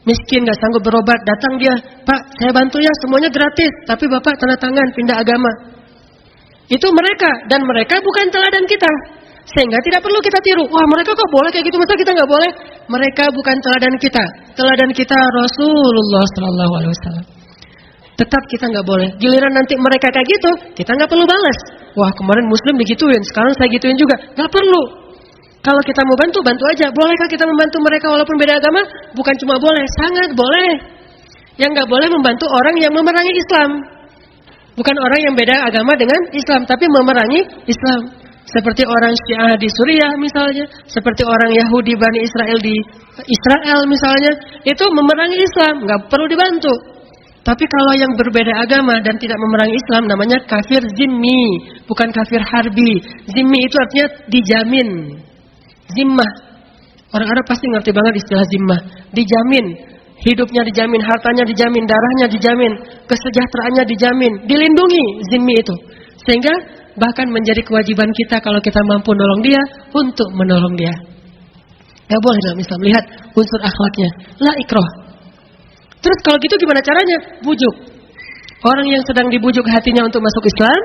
A: miskin gak sanggup berobat, datang dia, Pak saya bantu ya semuanya gratis, tapi Bapak tanda tangan pindah agama. Itu mereka, dan mereka bukan teladan kita. Sehingga tidak perlu kita tiru. Wah mereka kok boleh kayak gitu, masa kita gak boleh? Mereka bukan teladan kita. Teladan kita Rasulullah SAW. Tetap kita gak boleh. Giliran nanti mereka kayak gitu, kita gak perlu balas. Wah kemarin muslim digituin, sekarang saya gituin juga. Gak perlu. Kalau kita mau bantu, bantu aja. Bolehkah kita membantu mereka walaupun beda agama? Bukan cuma boleh, sangat boleh. Yang gak boleh membantu orang yang memerangi Islam. Bukan orang yang beda agama dengan Islam, tapi memerangi Islam. Seperti orang Syiah di Suriah misalnya, seperti orang Yahudi Bani Israel di Israel misalnya, itu memerangi Islam, nggak perlu dibantu. Tapi kalau yang berbeda agama dan tidak memerangi Islam, namanya kafir zimmi, bukan kafir harbi. Zimmi itu artinya dijamin. Zimmah, orang Arab pasti ngerti banget istilah zimmah. Dijamin, hidupnya dijamin, hartanya dijamin, darahnya dijamin, kesejahteraannya dijamin, dilindungi zimmi itu. Sehingga bahkan menjadi kewajiban kita kalau kita mampu nolong dia, untuk menolong dia. Gak boleh dalam Islam, lihat unsur akhlaknya. La ikrah. Terus kalau gitu gimana caranya? Bujuk. Orang yang sedang dibujuk hatinya untuk masuk Islam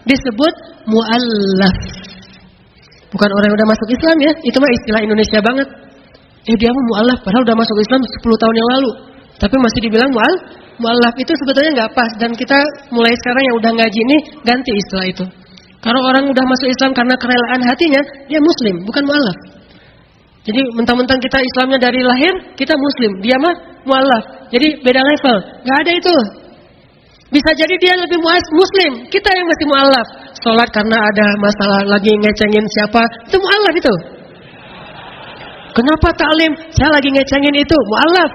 A: disebut mu'allaf. Bukan orang yang udah masuk Islam ya, itu mah istilah Indonesia banget. Dia mau mu'allaf, padahal udah masuk Islam 10 tahun yang lalu. Tapi masih dibilang mu'allaf itu sebetulnya nggak pas. Dan kita mulai sekarang yang udah ngaji ini ganti istilah itu. Kalau orang udah masuk Islam karena kerelaan hatinya, dia muslim, bukan mu'allaf. Jadi mentang-mentang kita Islamnya dari lahir, kita muslim. Dia mah mu'allaf. Jadi beda level. Nggak ada itu. Bisa jadi dia lebih muslim, kita yang masih mu'allaf. Sholat karena ada masalah lagi ngecengin siapa, itu mu'allaf itu. Kenapa taklim? Saya lagi ngecengin itu, mu'allaf.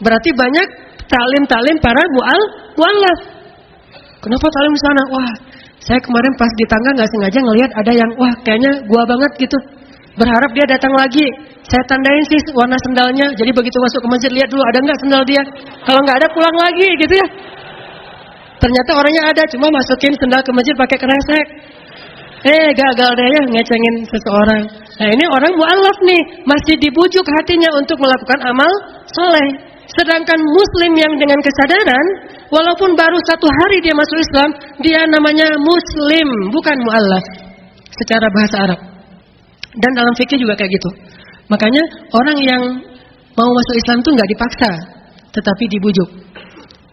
A: Berarti banyak taklim para mu'allaf. Kenapa taklim di sana? Wah, saya kemarin pas di tangga nggak sengaja ngelihat ada yang wah kayaknya gua banget gitu. Berharap dia datang lagi. Saya tandain sih warna sendalnya. Jadi begitu masuk ke masjid lihat dulu ada nggak sendal dia. Kalau nggak ada pulang lagi gitu ya. Ternyata orangnya ada, cuma masukin sendal ke masjid pakai kresek. Gagal deh ya ngecengin seseorang. Nah ini orang mu'allaf nih, masih dibujuk hatinya untuk melakukan amal soleh. Sedangkan muslim yang dengan kesadaran, walaupun baru 1 hari dia masuk Islam, dia namanya muslim, bukan mu'allaf secara bahasa Arab. Dan dalam fikih juga kayak gitu. Makanya orang yang mau masuk Islam itu nggak dipaksa, tetapi dibujuk.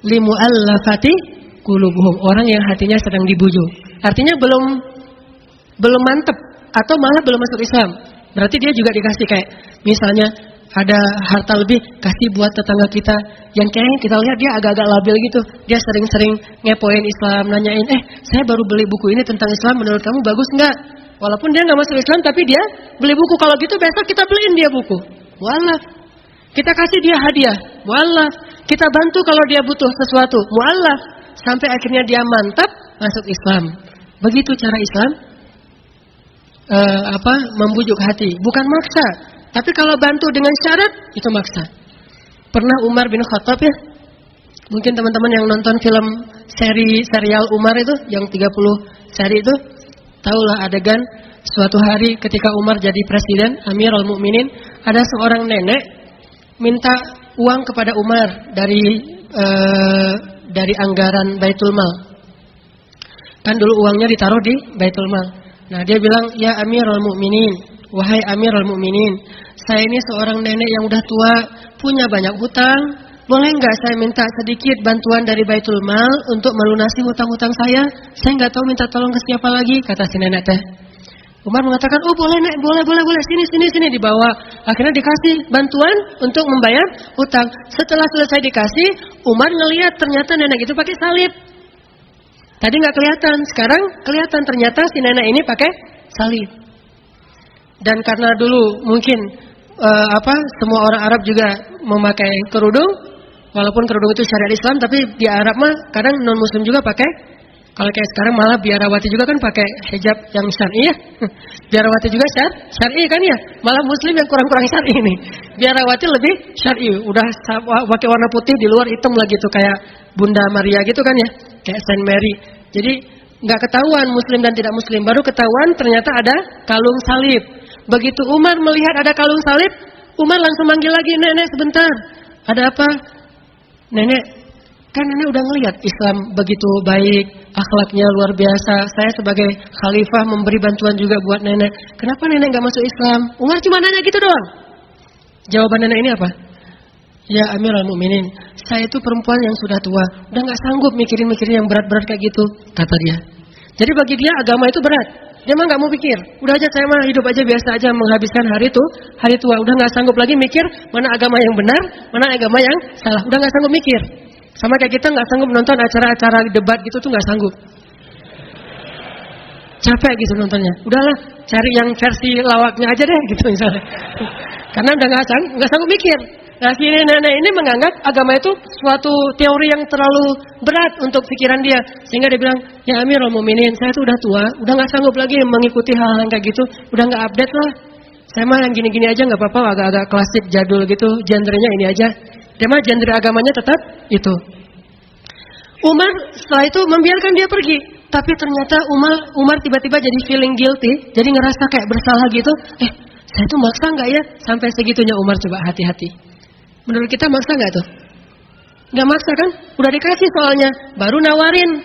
A: Limu'allafati qulubuhum, orang yang hatinya sedang dibujuk. Artinya belum mantep atau malah belum masuk Islam. Berarti dia juga dikasih kayak misalnya ada harta lebih, kasih buat tetangga kita yang kayaknya kita lihat dia agak-agak labil gitu. Dia sering-sering ngepoin Islam, nanyain, saya baru beli buku ini tentang Islam, menurut kamu bagus nggak? Walaupun dia nggak masuk Islam, tapi dia beli buku. Kalau gitu besok kita beliin dia buku. Mu'allaf. Kita kasih dia hadiah. Mu'allaf. Kita bantu kalau dia butuh sesuatu. Mu'allaf. Sampai akhirnya dia mantap masuk Islam. Begitu cara Islam membujuk hati. Bukan maksa. Tapi kalau bantu dengan syarat, itu maksa. Pernah Umar bin Khattab ya? Mungkin teman-teman yang nonton film serial Umar itu, yang 30 seri itu, tahulah adegan suatu hari ketika Umar jadi presiden, Amirul Mukminin, ada seorang nenek minta uang kepada Umar dari anggaran Baitul Mal. Kan dulu uangnya ditaruh di Baitul Mal. Nah, dia bilang, "Ya Amirul Mukminin, wahai Amirul Mukminin, saya ini seorang nenek yang udah tua, punya banyak hutang. Boleh nggak saya minta sedikit bantuan dari Baitul Mal untuk melunasi hutang-hutang saya? Saya nggak tahu minta tolong ke siapa lagi," kata si nenek teh. Umar mengatakan, "Oh boleh nek, boleh, sini dibawa." Akhirnya dikasih bantuan untuk membayar hutang. Setelah selesai dikasih, Umar ngelihat ternyata nenek itu pakai salib. Tadi nggak kelihatan, sekarang kelihatan ternyata si nenek ini pakai salib. Dan karena dulu mungkin semua orang Arab juga memakai kerudung, walaupun kerudung itu syariat Islam, tapi di Arab mah kadang non Muslim juga pakai Kalau kayak sekarang malah biarawati juga kan pakai hijab yang syar'i ya. Biarawati juga syar'i kan ya. Malah muslim yang kurang-kurang syar'i nih. Biarawati lebih syar'i. Udah pakai warna putih di luar hitam lagi tuh kayak Bunda Maria gitu kan ya. Kayak Saint Mary. Jadi nggak ketahuan muslim dan tidak muslim. Baru ketahuan ternyata ada kalung salib. Begitu Umar melihat ada kalung salib, Umar langsung manggil lagi, "Nenek sebentar. Ada apa?" "Nenek, kan nenek udah ngelihat Islam begitu baik, akhlaknya luar biasa. Saya sebagai khalifah memberi bantuan juga buat nenek. Kenapa nenek nggak masuk Islam?" Umar cuma nanya gitu doang. Jawaban nenek ini apa? "Ya Amirul Mukminin, saya itu perempuan yang sudah tua, udah nggak sanggup mikirin yang berat-berat kayak gitu," kata dia. Jadi bagi dia agama itu berat. Dia mah nggak mau pikir. Udah aja saya mah hidup aja biasa aja menghabiskan hari tua. Udah nggak sanggup lagi mikir mana agama yang benar, mana agama yang salah. Udah nggak sanggup mikir. Sama kayak kita nggak sanggup nonton acara-acara debat gitu tuh nggak sanggup. Capek gitu nontonnya. Udahlah cari yang versi lawaknya aja deh gitu misalnya. Karena udah nggak sanggup mikir. Nah si nenek ini menganggap agama itu suatu teori yang terlalu berat untuk pikiran dia. Sehingga dia bilang, "Ya Amirul Mukminin, saya tuh udah tua, udah gak sanggup lagi mengikuti hal-hal kayak gitu. Udah gak update lah. Saya mah yang gini-gini aja gak apa-apa, agak-agak klasik, jadul gitu. Genrenya ini aja." Dia mah genre agamanya tetap itu. Umar setelah itu membiarkan dia pergi. Tapi ternyata Umar tiba-tiba jadi feeling guilty. Jadi ngerasa kayak bersalah gitu. Saya tuh maksa gak ya? Sampai segitunya Umar, coba hati-hati. Menurut kita maksa gak tuh? Gak maksa kan? Udah dikasih soalnya, baru nawarin.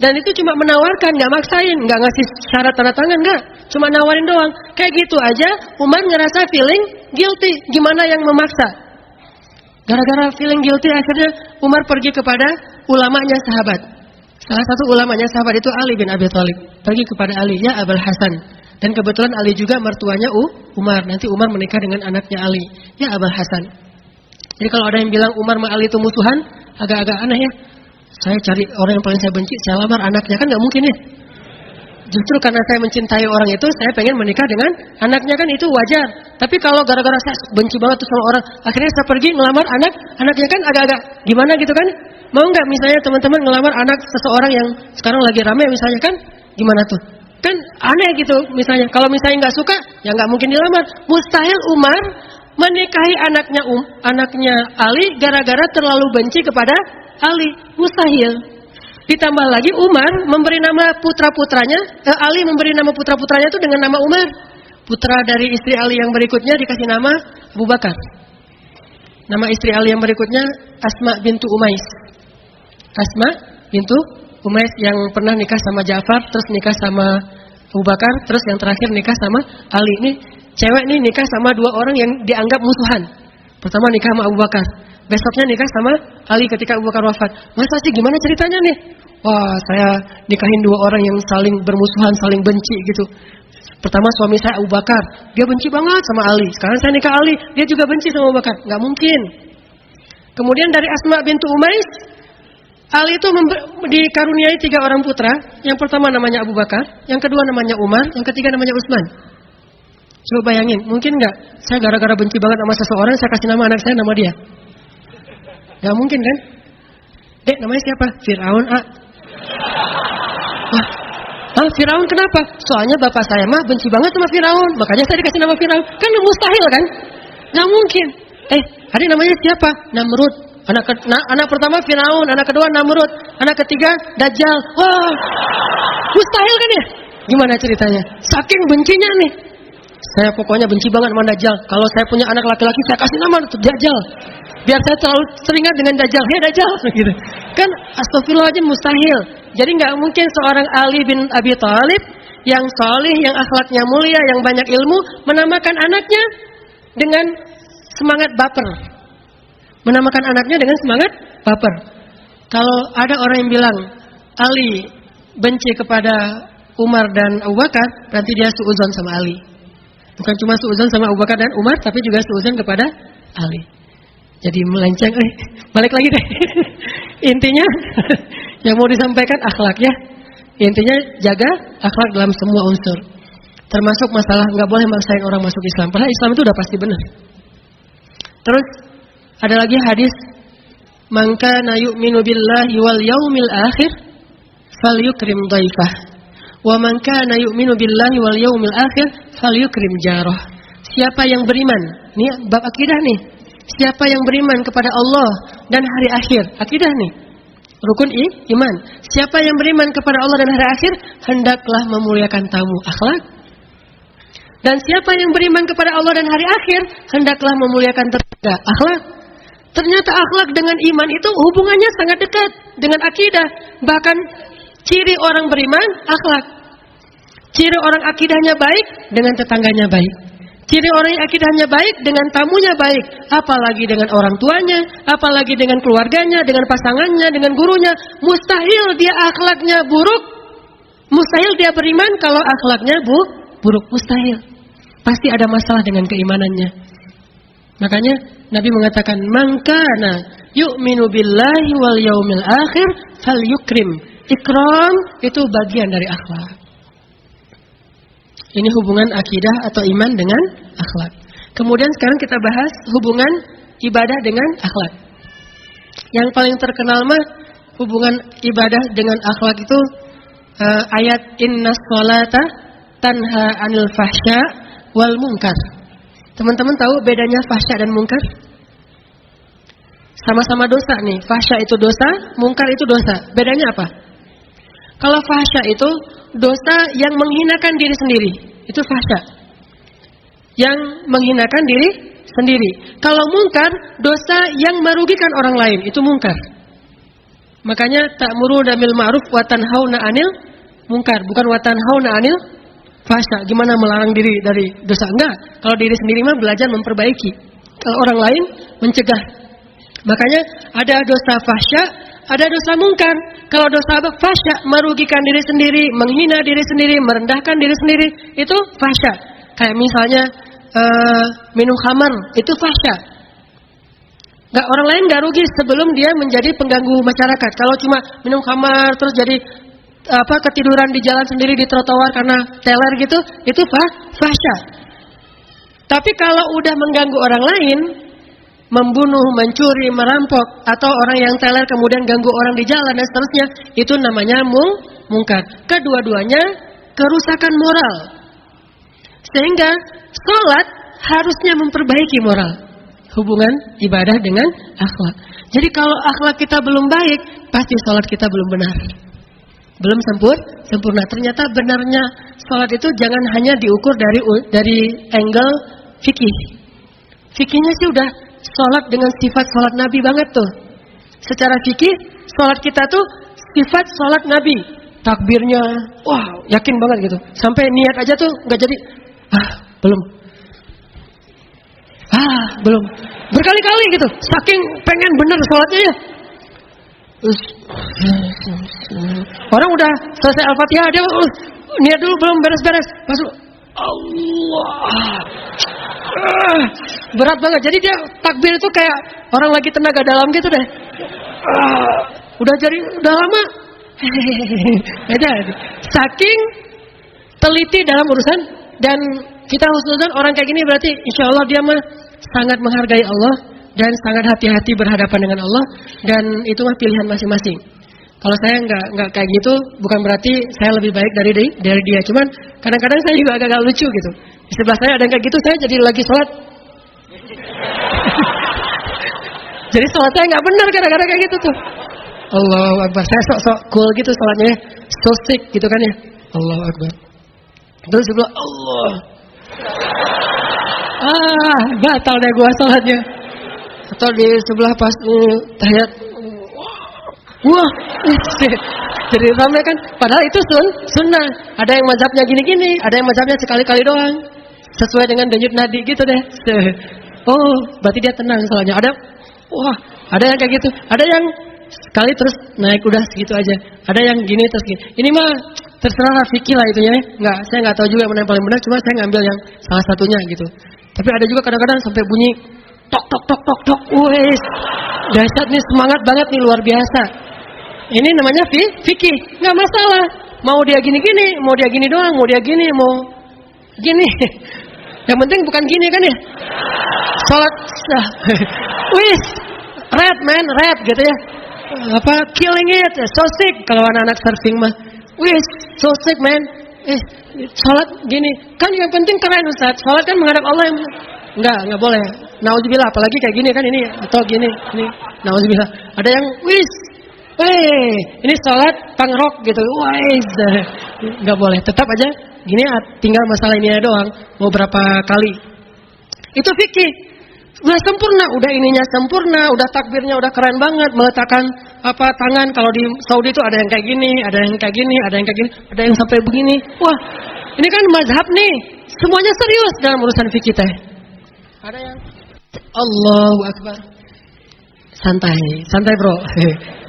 A: Dan itu cuma menawarkan, gak maksain. Gak ngasih syarat tanda tangan, gak. Cuma nawarin doang. Kayak gitu aja Umar ngerasa feeling guilty. Gimana yang memaksa? Gara-gara feeling guilty akhirnya Umar pergi kepada ulamanya sahabat. Salah satu ulamanya sahabat itu Ali bin Abi Thalib. Pergi kepada Ali, "Ya Abul Hasan." Dan kebetulan Ali juga mertuanya Umar. Nanti Umar menikah dengan anaknya Ali. "Ya Abul Hasan." Jadi kalau ada yang bilang Umar sama Ali itu musuhan, agak-agak aneh ya. Saya cari orang yang paling saya benci, saya lamar anaknya, kan gak mungkin ya. Justru karena saya mencintai orang itu, saya pengen menikah dengan anaknya, kan itu wajar. Tapi kalau gara-gara saya benci banget tuh sama orang, akhirnya saya pergi ngelamar anaknya, kan agak-agak gimana gitu kan. Mau gak misalnya teman-teman ngelamar anak seseorang yang sekarang lagi rame misalnya, kan gimana tuh? Kan aneh gitu misalnya. Kalau misalnya gak suka, ya gak mungkin dilamar. Mustahil Umar menikahi anaknya Ali gara-gara terlalu benci kepada Ali. Mustahil. Ditambah lagi Umar memberi nama putra-putranya, Ali memberi nama putra-putranya itu dengan nama Umar. Putra dari istri Ali yang berikutnya dikasih nama Abu Bakar. Nama istri Ali yang berikutnya Asma bintu Umais. Asma bintu Umais yang pernah nikah sama Ja'far, terus nikah sama Abu Bakar, terus yang terakhir nikah sama Ali. Ini cewek nih nikah sama dua orang yang dianggap musuhan. Pertama nikah sama Abu Bakar, besoknya nikah sama Ali ketika Abu Bakar wafat. Masa sih gimana ceritanya nih? Wah, saya nikahin dua orang yang saling bermusuhan, saling benci gitu. Pertama suami saya Abu Bakar, dia benci banget sama Ali. Sekarang saya nikah Ali, dia juga benci sama Abu Bakar. Gak mungkin. Kemudian dari Asma bintu Umais, Ali itu dikaruniai 3 orang putra. Yang pertama namanya Abu Bakar, yang kedua namanya Umar, yang ketiga namanya Utsman. Coba bayangin, mungkin nggak saya gara-gara benci banget sama seseorang, saya kasih nama anak saya nama dia? Nggak mungkin kan? Dek, namanya siapa? Fir'aun. Fir'aun kenapa? Soalnya bapak saya mah benci banget sama Fir'aun, makanya saya dikasih nama Fir'aun. Kan mustahil kan? Nggak mungkin. Adik namanya siapa? Namrud. Anak pertama Fir'aun, anak kedua Namrud, anak ketiga Dajjal. Wah, mustahil kan ya? Gimana ceritanya? Saking bencinya nih. Saya pokoknya benci banget sama Dajjal. Kalau saya punya anak laki-laki, saya kasih nama untuk Dajjal. Biar saya terlalu teringat dengan Dajjal. Hei Dajjal, gitu. Kan astagfirullahaladzim, mustahil. Jadi nggak mungkin seorang Ali bin Abi Thalib yang salih, yang akhlaknya mulia, yang banyak ilmu, menamakan anaknya dengan semangat baper. Menamakan anaknya dengan semangat baper. Kalau ada orang yang bilang Ali benci kepada Umar dan Abu Bakar, berarti dia suudzon sama Ali. Bukan cuma suudzon sama Abu Bakar dan Umar, tapi juga suudzon kepada Ali. Jadi melenceng, balik lagi deh. Intinya yang mau disampaikan akhlak ya. Intinya jaga akhlak dalam semua unsur. Termasuk masalah nggak boleh maksain orang masuk Islam. Padahal Islam itu udah pasti benar. Terus ada lagi hadis, "Man kana yu'minu billahi wal yaumil akhir falyukrim dhaifah. Wa man kana yu'minu billahi wal yawmil akhir falyukrim jarah. Siapa yang beriman, ini bab akidah nih. Siapa yang beriman kepada Allah dan hari akhir, akidah nih. Rukun iman. Siapa yang beriman kepada Allah dan hari akhir, hendaklah memuliakan tamu, akhlak. Dan siapa yang beriman kepada Allah dan hari akhir, hendaklah memuliakan tetangga, akhlak. Ternyata akhlak dengan iman itu hubungannya sangat dekat dengan akidah. Bahkan ciri orang beriman, akhlak. Ciri orang akidahnya baik, dengan tetangganya baik. Ciri orang yang akidahnya baik, dengan tamunya baik. Apalagi dengan orang tuanya, apalagi dengan keluarganya, dengan pasangannya, dengan gurunya. Mustahil dia akhlaknya buruk. Mustahil dia beriman kalau akhlaknya buruk. Mustahil. Pasti ada masalah dengan keimanannya. Makanya Nabi mengatakan, "Man kana yu'minu billahi wal yaumil akhir falyukrim." Ikram itu bagian dari akhlak. Ini hubungan akidah atau iman dengan akhlak. Kemudian sekarang kita bahas hubungan ibadah dengan akhlak. Yang paling terkenal mah hubungan ibadah dengan akhlak itu ayat innas sholata tanha anil fahsya wal munkar. Teman-teman tahu bedanya fahsya dan munkar? Sama-sama dosa nih. Fahsya itu dosa, munkar itu dosa. Bedanya apa? Kalau fahsya itu dosa yang menghinakan diri sendiri, itu fahsya. Yang menghinakan diri sendiri. Kalau munkar, dosa yang merugikan orang lain, itu munkar. Makanya ta'muruna bil ma'ruf wa tanhauna 'anil munkar, bukan wa tanhauna 'anil fahsya. Gimana melarang diri dari dosa? Enggak. Kalau diri sendiri mah belajar memperbaiki. Kalau orang lain mencegah. Makanya ada dosa fahsya, ada dosa munkar. Kalau dosa fahsya merugikan diri sendiri, menghina diri sendiri, merendahkan diri sendiri, itu fahsya. Kayak misalnya minum khamar, itu fahsya. Orang lain nggak rugi sebelum dia menjadi pengganggu masyarakat. Kalau cuma minum khamar terus jadi ketiduran di jalan sendiri di trotoar karena teler gitu, itu fahsya. Tapi kalau udah mengganggu orang lain, membunuh, mencuri, merampok, atau orang yang teler kemudian ganggu orang di jalan dan seterusnya, itu namanya munkar. Kedua-duanya kerusakan moral. Sehingga sholat harusnya memperbaiki moral. Hubungan ibadah dengan akhlak. Jadi kalau akhlak kita belum baik, pasti sholat kita belum benar. Belum sempurna. Ternyata benarnya sholat itu jangan hanya diukur dari angle fikih. Fikihnya sih udah sholat dengan sifat sholat Nabi banget tuh. Secara fikih, sholat kita tuh sifat sholat Nabi. Takbirnya, wah yakin banget gitu. Sampai niat aja tuh nggak jadi. Belum. Berkali-kali gitu. Saking pengen bener sholatnya ya. Terus, orang udah selesai Al-Fatihah, dia niat dulu belum beres-beres. Masuk Allah. Berat banget. Jadi dia takbir itu kayak orang lagi tenaga dalam gitu deh. Udah lama. Beda. Saking teliti dalam urusan, dan kita husnuzon orang kayak gini berarti insya Allah dia mah sangat menghargai Allah dan sangat hati-hati berhadapan dengan Allah, dan itu mah pilihan masing-masing. Kalau saya nggak kayak gitu, bukan berarti saya lebih baik dari dia. Cuman kadang-kadang saya juga agak lucu gitu. Di sebelah saya ada yang kayak gitu, saya jadi lagi sholat. Jadi sholat saya nggak benar kadang-kadang kayak gitu tuh. Allahu Akbar. Saya sok-sok cool gitu sholatnya, so sick gitu kan ya. Allahu Akbar. Terus sebelah Allah. Batal deh gua sholatnya. Atau di sebelah pas tahiyat, wah, jadi ramai kan. Padahal itu sunnah. Ada yang mazhabnya gini-gini, ada yang mazhabnya sekali-kali doang, sesuai dengan denyut nadi gitu deh. Oh, berarti dia tenang soalnya. Ada yang kayak gitu. Ada yang sekali terus naik udah segitu aja. Ada yang gini terus gini. Ini mah terserah fikih lah itunya. Saya nggak tahu juga mana yang paling benar. Cuma saya ngambil yang salah satunya gitu. Tapi ada juga kadang-kadang sampai bunyi tok tok tok tok tok. Wes, dahsyat nih, semangat banget nih, luar biasa. Ini namanya fikih, nggak masalah. Mau dia gini-gini, mau dia gini doang, mau dia gini, mau gini. Yang penting bukan gini kan ya. Sholat, wis, red gitu ya. killing it, so sick. Kalau anak-anak surfing mah, wih, so sick man. Sholat gini, kan yang penting keren Ustaz. Sholat kan menghadap Allah yang enggak boleh. Nauzubillah, apalagi kayak gini kan ini atau gini, ini nauzubillah. Ada yang ini sholat pangrok gitu, enggak boleh. Tetap aja gini, tinggal masalah ini doang. Mau berapa kali? Itu fikih. Udah sempurna, udah ininya sempurna, udah takbirnya udah keren banget, meletakkan tangan. Kalau di Saudi itu ada yang kayak gini, ada yang kayak gini, ada yang kayak gini, ada yang sampai begini. Wah, ini kan mazhab nih, semuanya serius dalam urusan fikih teh. Ada yang Allahu Akbar, santai bro.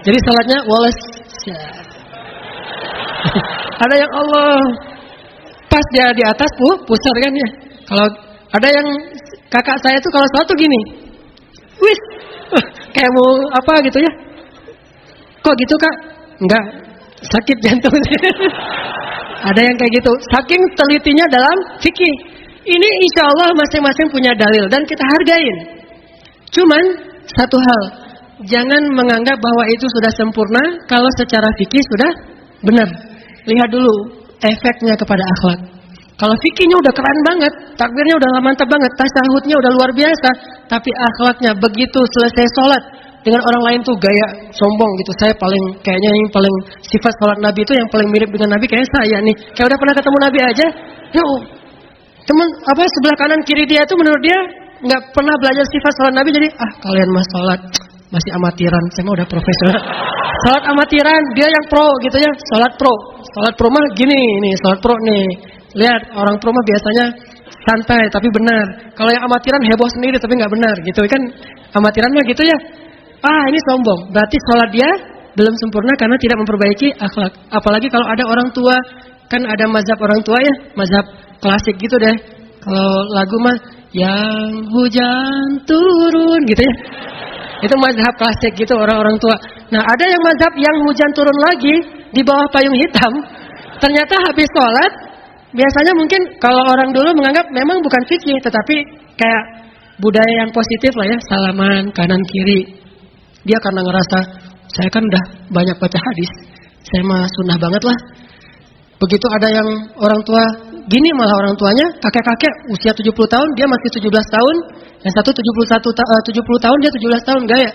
A: Jadi salatnya walas. Ada yang Allah, pas dia di atas pusar kan ya. Kalau ada yang kakak saya tuh kalau sholat tuh gini, wis, kayak mau apa gitu ya. Kok gitu kak? Enggak, sakit jantung. Ada yang kayak gitu, saking telitinya dalam fikih. Ini insya Allah masing-masing punya dalil dan kita hargain. Cuman satu hal, jangan menganggap bahwa itu sudah sempurna kalau secara fikih sudah benar. Lihat dulu efeknya kepada akhlak. Kalau fikihnya udah keren banget, takbirnya udah mantap banget, tasyahudnya udah luar biasa, tapi akhlaknya begitu selesai sholat dengan orang lain tuh gaya sombong gitu. Saya kayaknya yang paling sifat sholat Nabi itu yang paling mirip dengan Nabi kayaknya saya nih. Kayak udah pernah ketemu Nabi aja, teman sebelah kanan kiri dia itu menurut dia nggak pernah belajar sifat sholat Nabi, jadi kalian mah sholat masih amatiran, saya mah udah profesional. Sholat amatiran, dia yang pro gitu ya, sholat pro mah gini nih, sholat pro nih. Lihat, orang pro mah biasanya santai tapi benar. Kalau yang amatiran heboh sendiri tapi nggak benar gitu kan. Amatiran mah gitu ya. Ini sombong. Berarti sholat dia belum sempurna karena tidak memperbaiki akhlak. Apalagi kalau ada orang tua, kan ada mazhab orang tua ya, mazhab klasik gitu deh. Kalau lagu mah yang hujan turun gitu ya. Itu mazhab klasik gitu orang-orang tua. Nah, ada yang mazhab yang hujan turun lagi di bawah payung hitam. Ternyata habis sholat, biasanya mungkin kalau orang dulu menganggap memang bukan fikih, tetapi kayak budaya yang positif lah ya, salaman kanan kiri. Dia karena ngerasa saya kan udah banyak baca hadis, saya mah sunnah banget lah. Begitu ada yang orang tua gini, malah orang tuanya kakek-kakek usia 70 tahun, dia masih 17 tahun, yang satu 70 tahun, dia 17 tahun gaya.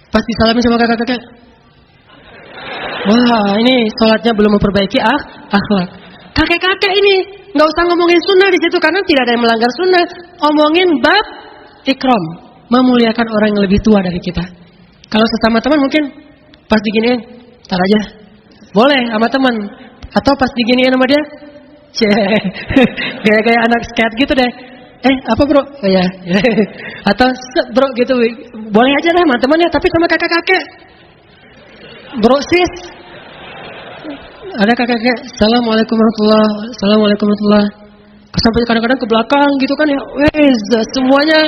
A: Pas disalamin sama kakek-kakek, wah ini sholatnya belum memperbaiki akhlak. Kakek-kakek ini nggak usah ngomongin sunnah di situ karena tidak ada yang melanggar sunnah. Omongin bab ikram, memuliakan orang yang lebih tua dari kita. Kalau sesama teman mungkin pas diginiin, tar aja, boleh sama teman. Atau pas diginiin sama dia, gaya-gaya anak skate gitu deh. Apa bro? Oh ya. Atau bro gitu, boleh aja deh sama temannya, tapi sama kakek-kakek. Bro sis. Ada kakek-kakek, Assalamualaikum warahmatullahi. Sampai kadang-kadang ke belakang gitu kan ya, semuanya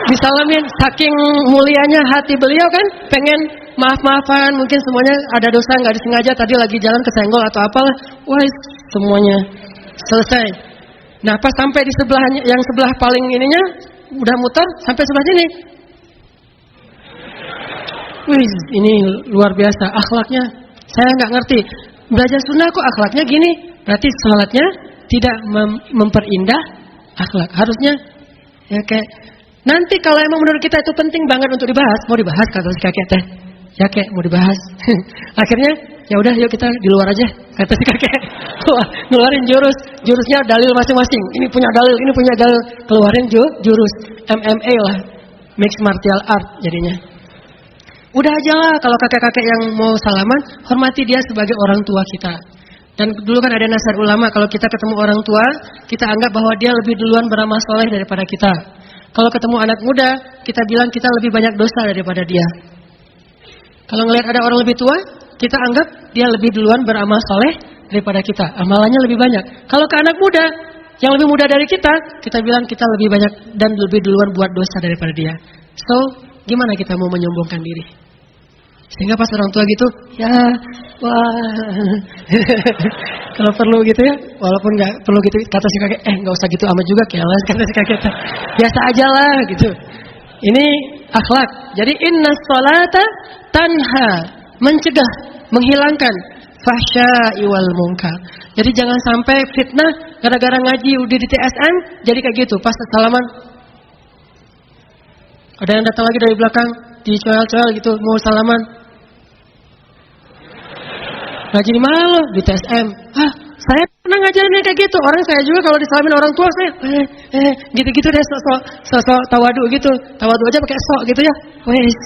A: disalamin. Saking mulianya hati beliau kan, pengen maaf-maafan, mungkin semuanya ada dosa nggak disengaja, tadi lagi jalan kesenggol atau apalah, semuanya selesai. Nah pas sampai di sebelahnya, yang sebelah paling ininya udah muter sampai sebelah sini. Ini luar biasa akhlaknya, saya nggak ngerti. Belajar sunnah kok akhlaknya gini? Berarti sholatnya tidak memperindah akhlak. Harusnya ya kayak nanti kalau emang menurut kita itu penting banget untuk dibahas, mau dibahas kata si kakek teh. Ya kayak mau dibahas. Akhirnya ya udah yuk kita di luar aja kata si kakek. Wah, ngeluarin jurusnya dalil masing-masing. Ini punya dalil, keluarin jurus MMA lah, mixed martial art jadinya. Udah aja lah kalau kakek-kakek yang mau salaman, hormati dia sebagai orang tua kita. Dan dulu kan ada nasihat ulama, kalau kita ketemu orang tua, kita anggap bahwa dia lebih duluan beramal soleh daripada kita. Kalau ketemu anak muda, kita bilang kita lebih banyak dosa daripada dia. Kalau ngelihat ada orang lebih tua, kita anggap dia lebih duluan beramal soleh daripada kita. Amalannya lebih banyak. Kalau ke anak muda, yang lebih muda dari kita bilang kita lebih banyak dan lebih duluan buat dosa daripada dia. So, gimana kita mau menyombongkan diri? Sehingga pas orang tua gitu, ya, kalau perlu gitu ya, walaupun nggak perlu gitu, kata si kakek, nggak usah gitu amat juga, keles, kata si kakek, biasa aja lah gitu. Ini akhlak. Jadi inna sholata tanha, mencegah, menghilangkan fahsya'i wal munkar. Jadi jangan sampai fitnah gara-gara ngaji udah di TSM jadi kayak gitu. Pas salaman ada yang datang lagi dari belakang dicoel-coel gitu mau salaman. Ngaji di mana lo? Di TSM. Saya pernah ngajarin kayak gitu. Orang saya juga kalau disalamin orang tua saya gitu-gitu deh, sok tawadu gitu. Tawadu aja pakai sok gitu ya. Wes.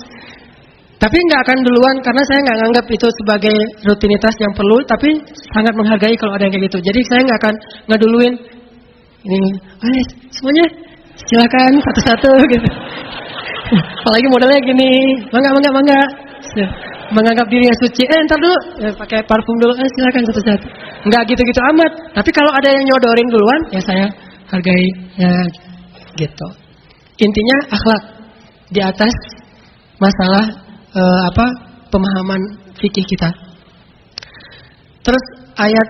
A: Tapi nggak akan duluan karena saya nggak nganggap itu sebagai rutinitas yang perlu, tapi sangat menghargai kalau ada yang kayak gitu. Jadi saya nggak akan ngeduluin ini. Wes, semuanya silakan satu-satu gitu. Apalagi modelnya gini, mangga. Menganggap dirinya suci, ntar dulu pakai parfum dulu, silakan satu-satu. Enggak gitu-gitu amat. Tapi kalau ada yang nyodorin duluan, ya saya hargai, ya gitu. Intinya akhlak di atas masalah pemahaman fikih kita. Terus ayat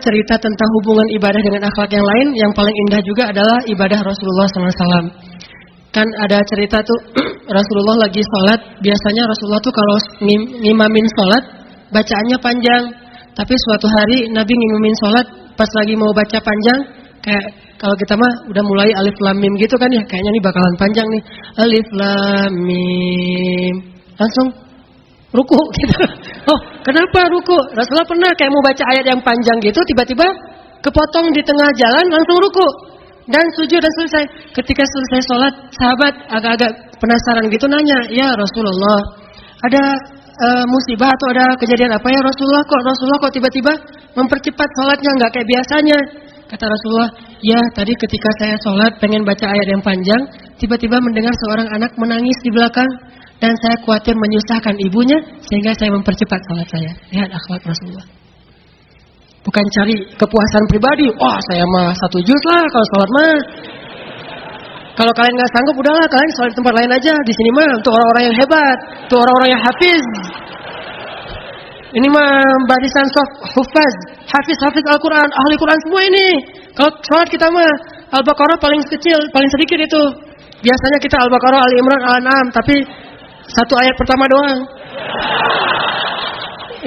A: cerita tentang hubungan ibadah dengan akhlak yang lain, yang paling indah juga adalah ibadah Rasulullah SAW. Kan ada cerita tuh Rasulullah lagi sholat, biasanya Rasulullah tuh kalau ngimamin sholat bacaannya panjang. Tapi suatu hari Nabi ngimamin sholat pas lagi mau baca panjang, kayak kalau kita mah udah mulai alif lam mim gitu kan ya, kayaknya nih bakalan panjang nih. Alif lam mim. Langsung ruku gitu. Oh, kenapa ruku? Rasulullah pernah kayak mau baca ayat yang panjang gitu, tiba-tiba kepotong di tengah jalan langsung ruku. Dan sujud dan selesai. Ketika selesai sholat, sahabat agak-agak penasaran gitu nanya, ya Rasulullah, ada musibah atau ada kejadian apa ya Rasulullah kok tiba-tiba mempercepat sholatnya nggak kayak biasanya? Kata Rasulullah, ya tadi ketika saya sholat pengen baca ayat yang panjang, tiba-tiba mendengar seorang anak menangis di belakang dan saya khawatir menyusahkan ibunya sehingga saya mempercepat sholat saya. Lihat akhlak Rasulullah. Bukan cari kepuasan pribadi. Wah, saya mah 1 juz lah kalau sholat mah. Kalau kalian nggak sanggup, udahlah kalian sholat di tempat lain aja. Di sini mah untuk orang-orang yang hebat, untuk orang-orang yang hafiz. Ini mah barisan hufaz, hafiz Al-Quran, ahli Quran semua ini. Kalau sholat kita mah Al-Baqarah paling kecil, paling sedikit itu. Biasanya kita Al-Baqarah, Ali Imran, Al-An'am, tapi 1 ayat pertama doang.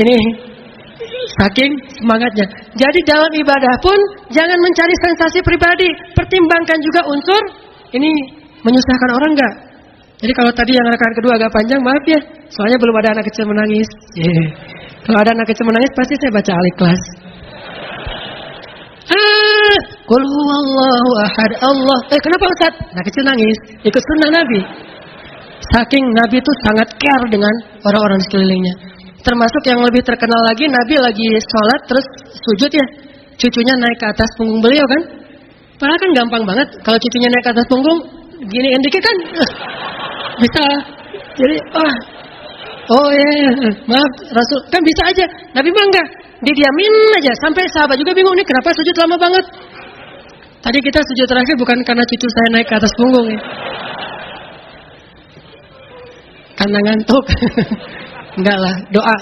A: Ini saking semangatnya. Jadi dalam ibadah pun jangan mencari sensasi pribadi. Pertimbangkan juga unsur ini menyusahkan orang enggak. Jadi kalau tadi yang rakaat kedua agak panjang, maaf ya, soalnya belum ada anak kecil menangis. Kalau ada anak kecil menangis pasti saya baca Al-Ikhlas. Qul huwallahu ahad, Allah. Kenapa Ustaz? Anak kecil nangis, ikut sunnah Nabi. Saking Nabi itu sangat care dengan orang-orang sekelilingnya. Termasuk yang lebih terkenal lagi, Nabi lagi sholat terus sujud ya, cucunya naik ke atas punggung beliau kan. Padahal kan gampang banget, kalau cucunya naik ke atas punggung, giniin dikit kan bisa. Jadi maaf Rasul, kan bisa aja. Nabi mah enggak, didiamin aja. Sampai sahabat juga bingung nih, kenapa sujud lama banget. Tadi kita sujud terakhir bukan karena cucu saya naik ke atas punggung ya. Karena ngantuk. Enggak lah, doa.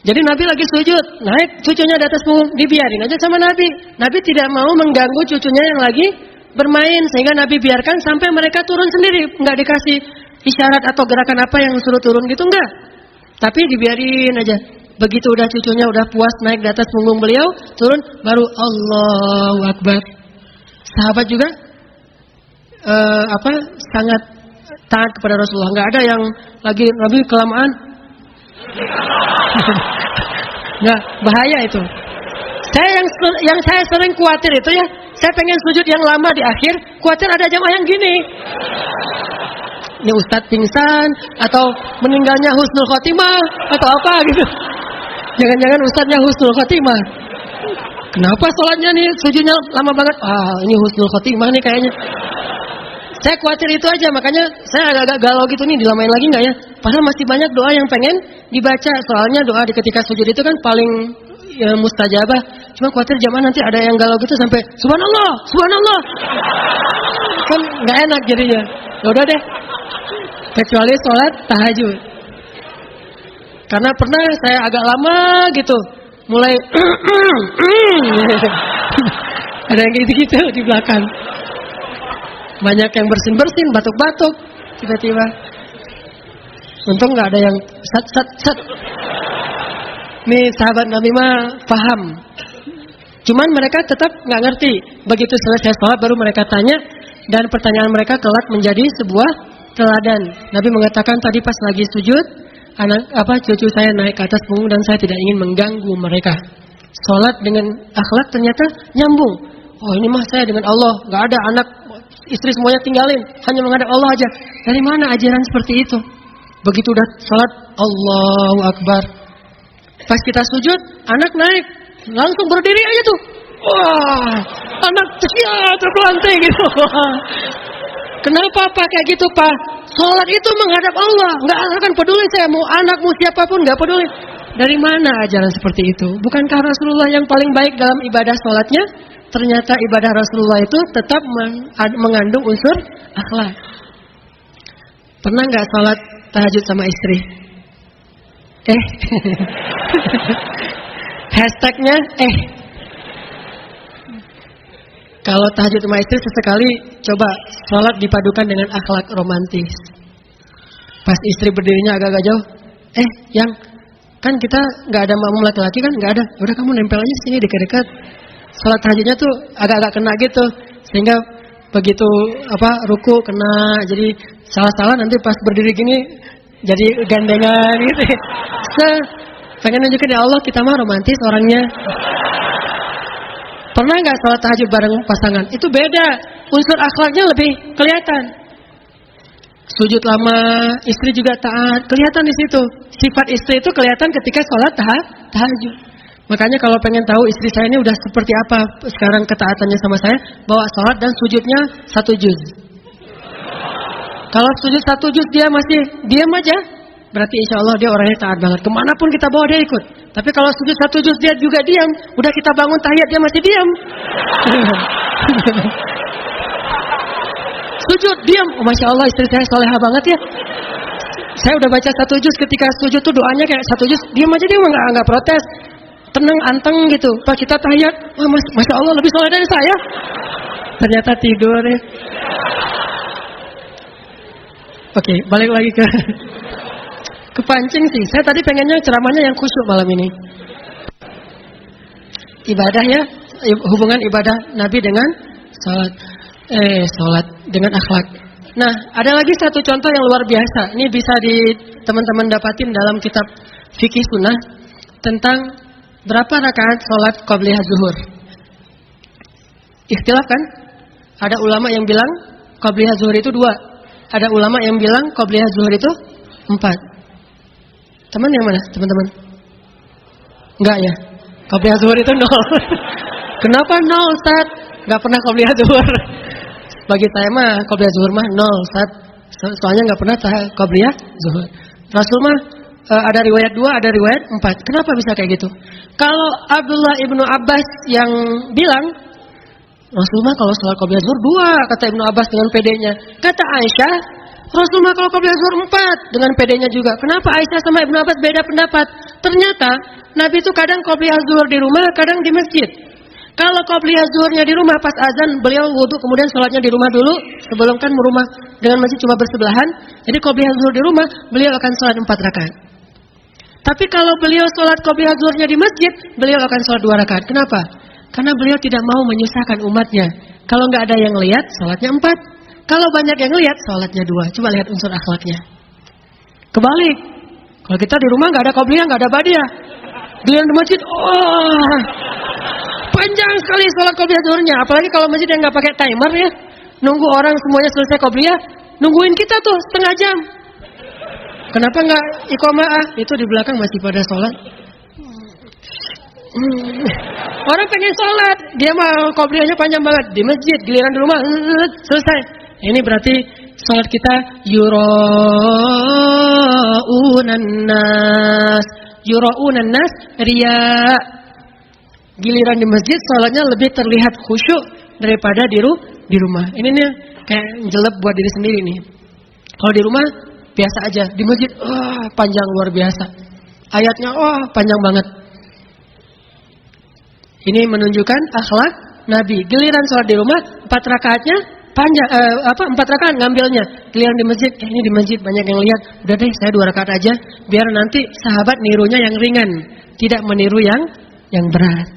A: Jadi Nabi lagi sujud, naik cucunya di atas punggung, dibiarin aja sama Nabi. Nabi tidak mau mengganggu cucunya yang lagi bermain, sehingga Nabi biarkan sampai mereka turun sendiri. Enggak dikasih isyarat atau gerakan apa yang suruh turun gitu, enggak. Tapi dibiarin aja. Begitu udah cucunya udah puas naik di atas punggung beliau, turun, baru Allahu Akbar. Sahabat juga sangat taat kepada Rasulullah. Enggak ada yang lagi Nabi kelamaan. Nggak, bahaya itu. Yang saya sering khawatir itu ya, saya pengen sujud yang lama di akhir, khawatir ada jamaah yang gini. Ini Ustadz pingsan atau meninggalnya husnul khotimah atau apa gitu. Jangan-jangan Ustadznya husnul khotimah. Kenapa sholatnya nih sujudnya lama banget? Ini husnul khotimah nih kayaknya. Saya khawatir itu aja, makanya saya agak-agak galau gitu nih, dilamain lagi nggak ya? Padahal masih banyak doa yang pengen dibaca. Soalnya doa di ketika sujud itu kan paling mustajabah. Cuma khawatir jamaah nanti ada yang galau gitu sampai subhanallah, subhanallah. Kan nggak enak jadinya. Udah deh. Kecuali sholat tahajud. Karena pernah saya agak lama gitu, mulai ada yang gitu-gitu di belakang. Banyak yang bersin-bersin, batuk-batuk. tiba-tiba. Untung nggak ada yang sat. Nih sahabat Nabi mah paham. Cuman mereka tetap nggak ngerti. Begitu selesai sholat baru mereka tanya, dan pertanyaan mereka kelak menjadi sebuah teladan. Nabi mengatakan tadi pas lagi sujud, cucu saya naik ke atas punggung dan saya tidak ingin mengganggu mereka. Sholat dengan akhlak ternyata nyambung. Oh ini mah saya dengan Allah, nggak ada anak istri semuanya tinggalin, hanya menghadap Allah aja. Dari mana ajaran seperti itu? Begitu udah sholat, Allahu Akbar. Pas kita sujud, anak naik, langsung berdiri aja tuh. Wah, anak terpelanting gitu. Kenapa Pak kayak gitu Pak? Sholat itu menghadap Allah, nggak akan peduli saya mau anak mau siapapun, nggak peduli. Dari mana ajaran seperti itu? Bukankah Rasulullah yang paling baik dalam ibadah sholatnya? Ternyata ibadah Rasulullah itu tetap mengandung unsur akhlak. Pernah nggak sholat tahajud sama istri? Hashtagnya Kalau tahajud sama istri sesekali coba sholat dipadukan dengan akhlak romantis. Pas istri berdirinya agak-agak jauh, yang kan kita nggak ada makmum laki-laki kan, nggak ada. Udah kamu nempel aja sini dekat-dekat. Sholat tahajudnya tuh agak-agak kena gitu, sehingga begitu ruku kena, jadi salah-salah nanti pas berdiri gini jadi gandengan gitu. Pengen nunjukin ya Allah kita mah romantis orangnya. Pernah nggak sholat tahajud bareng pasangan? Itu beda, unsur akhlaknya lebih kelihatan. Sujud lama, istri juga taat, kelihatan di situ. Sifat istri itu kelihatan ketika sholat tahajud. Makanya kalau pengen tahu istri saya ini udah seperti apa sekarang ketaatannya sama saya, bawa sholat dan sujudnya 1 juz. Kalau sujud 1 juz dia masih diam aja, berarti insya Allah dia orangnya taat banget. Kemanapun kita bawa dia ikut. Tapi kalau sujud 1 juz dia juga diam, udah kita bangun tahiyat dia masih diam. Sujud diam, Masya Allah istri saya soleha banget ya. Saya udah baca 1 juz, ketika sujud tuh doanya kayak 1 juz, diam aja dia nggak protes, tenang anteng gitu. Pas kita tahiyat, Masya Allah lebih soleh dari saya. Ternyata tidur ya. Oke, balik lagi ke kepancing sih. Saya tadi pengennya ceramahnya yang khusyuk malam ini. Ibadah ya, hubungan ibadah Nabi dengan sholat dengan akhlak. Nah, ada lagi satu contoh yang luar biasa. Ini bisa teman-teman dapatin dalam kitab fikih sunnah tentang berapa rakaat sholat qabliyah zuhur. Ikhtilaf kan? Ada ulama yang bilang qabliyah zuhur itu 2. Ada ulama yang bilang qabliyah zuhur itu 4. Teman yang mana, teman-teman? Enggak ya? Qabliyah zuhur itu 0. Kenapa 0, Ustaz? Enggak pernah qabliyah zuhur. Bagi saya mah qabliyah zuhur mah 0, Ustaz. Soalnya enggak pernah qabliyah zuhur. Rasul mah ada riwayat 2, ada riwayat 4. Kenapa bisa kayak gitu? Kalau Abdullah ibnu Abbas yang bilang Rasulullah kalau sholat qabliyah zuhur 2, kata Ibnu Abbas dengan pedenya. Kata Aisyah, Rasulullah kalau qabliyah zuhur 4 dengan pedenya juga. Kenapa Aisyah sama Ibnu Abbas beda pendapat? Ternyata Nabi itu kadang qabliyah zuhur di rumah, kadang di masjid. Kalau qabliyah zuhurnya di rumah pas azan, beliau wudu kemudian sholatnya di rumah dulu, sebelum kan rumah dengan masjid cuma bersebelahan. Jadi qabliyah zuhur di rumah, beliau akan sholat 4 rakaat. Tapi kalau beliau sholat qabliyah zuhurnya di masjid, beliau akan sholat 2 rakaat. Kenapa? Karena beliau tidak mau menyusahkan umatnya. Kalau nggak ada yang lihat, sholatnya 4. Kalau banyak yang lihat, sholatnya 2. Coba lihat unsur akhlaknya. Kebalik. Kalau kita di rumah nggak ada qabliyah, nggak ada badiah. Giliran di masjid, panjang sekali sholat qabliyah zuhurnya. Apalagi kalau masjid yang nggak pakai timer ya, nunggu orang semuanya selesai qabliyah, nungguin kita tuh setengah jam. Kenapa nggak iqamah? Itu di belakang masih pada sholat. Orang pengen sholat, dia mah qabliyahnya panjang banget di masjid, giliran di rumah selesai. Ini berarti sholat kita yura'unan nas riya. Giliran di masjid sholatnya lebih terlihat khusyuk daripada di rumah. Ini nih kayak jelek buat diri sendiri nih. Kalau di rumah biasa aja, di masjid panjang luar biasa. Ayatnya panjang banget. Ini menunjukkan akhlak Nabi. Giliran sholat di rumah 4 rakaatnya panjang 4 rakaat ngambilnya. Giliran di masjid, ini di masjid banyak yang lihat. Udah deh saya 2 rakaat aja biar nanti sahabat nirunya yang ringan, tidak meniru yang berat.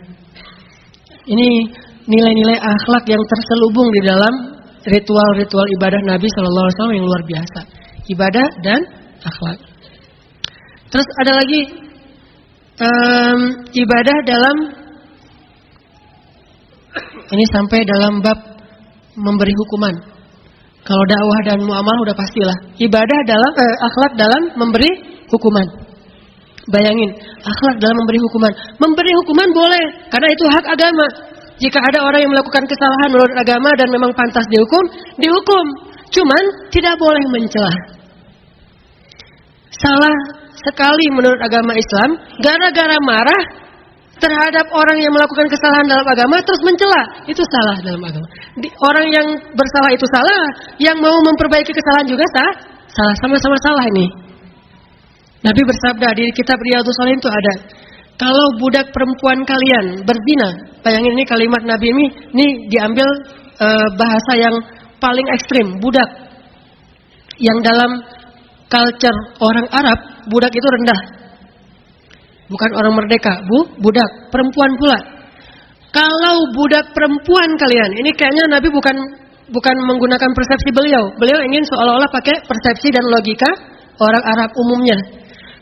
A: Ini nilai-nilai akhlak yang terselubung di dalam ritual-ritual ibadah Nabi sallallahu alaihi wasallam yang luar biasa. Ibadah dan akhlak. Terus ada lagi ibadah dalam ini sampai dalam bab memberi hukuman. Kalau dakwah dan muamalah udah pastilah. Ibadah dalam akhlak dalam memberi hukuman. Bayangin, akhlak dalam memberi hukuman. Memberi hukuman boleh karena itu hak agama. Jika ada orang yang melakukan kesalahan menurut agama dan memang pantas dihukum, dihukum. Cuman tidak boleh mencela. Salah sekali menurut agama Islam, gara-gara marah terhadap orang yang melakukan kesalahan dalam agama terus mencela, itu salah dalam agama. Orang yang bersalah itu salah, yang mau memperbaiki kesalahan juga salah, sama-sama salah ini. Nabi bersabda di kitab Riyadhus Shalihin itu ada, kalau budak perempuan kalian berzina, bayangin ini kalimat Nabi ini diambil bahasa yang paling ekstrim, budak. Yang dalam culture orang Arab, budak itu rendah. Bukan orang merdeka, budak, perempuan pula. Kalau budak perempuan kalian, ini kayaknya Nabi bukan menggunakan persepsi beliau. Beliau ingin seolah-olah pakai persepsi dan logika orang Arab umumnya.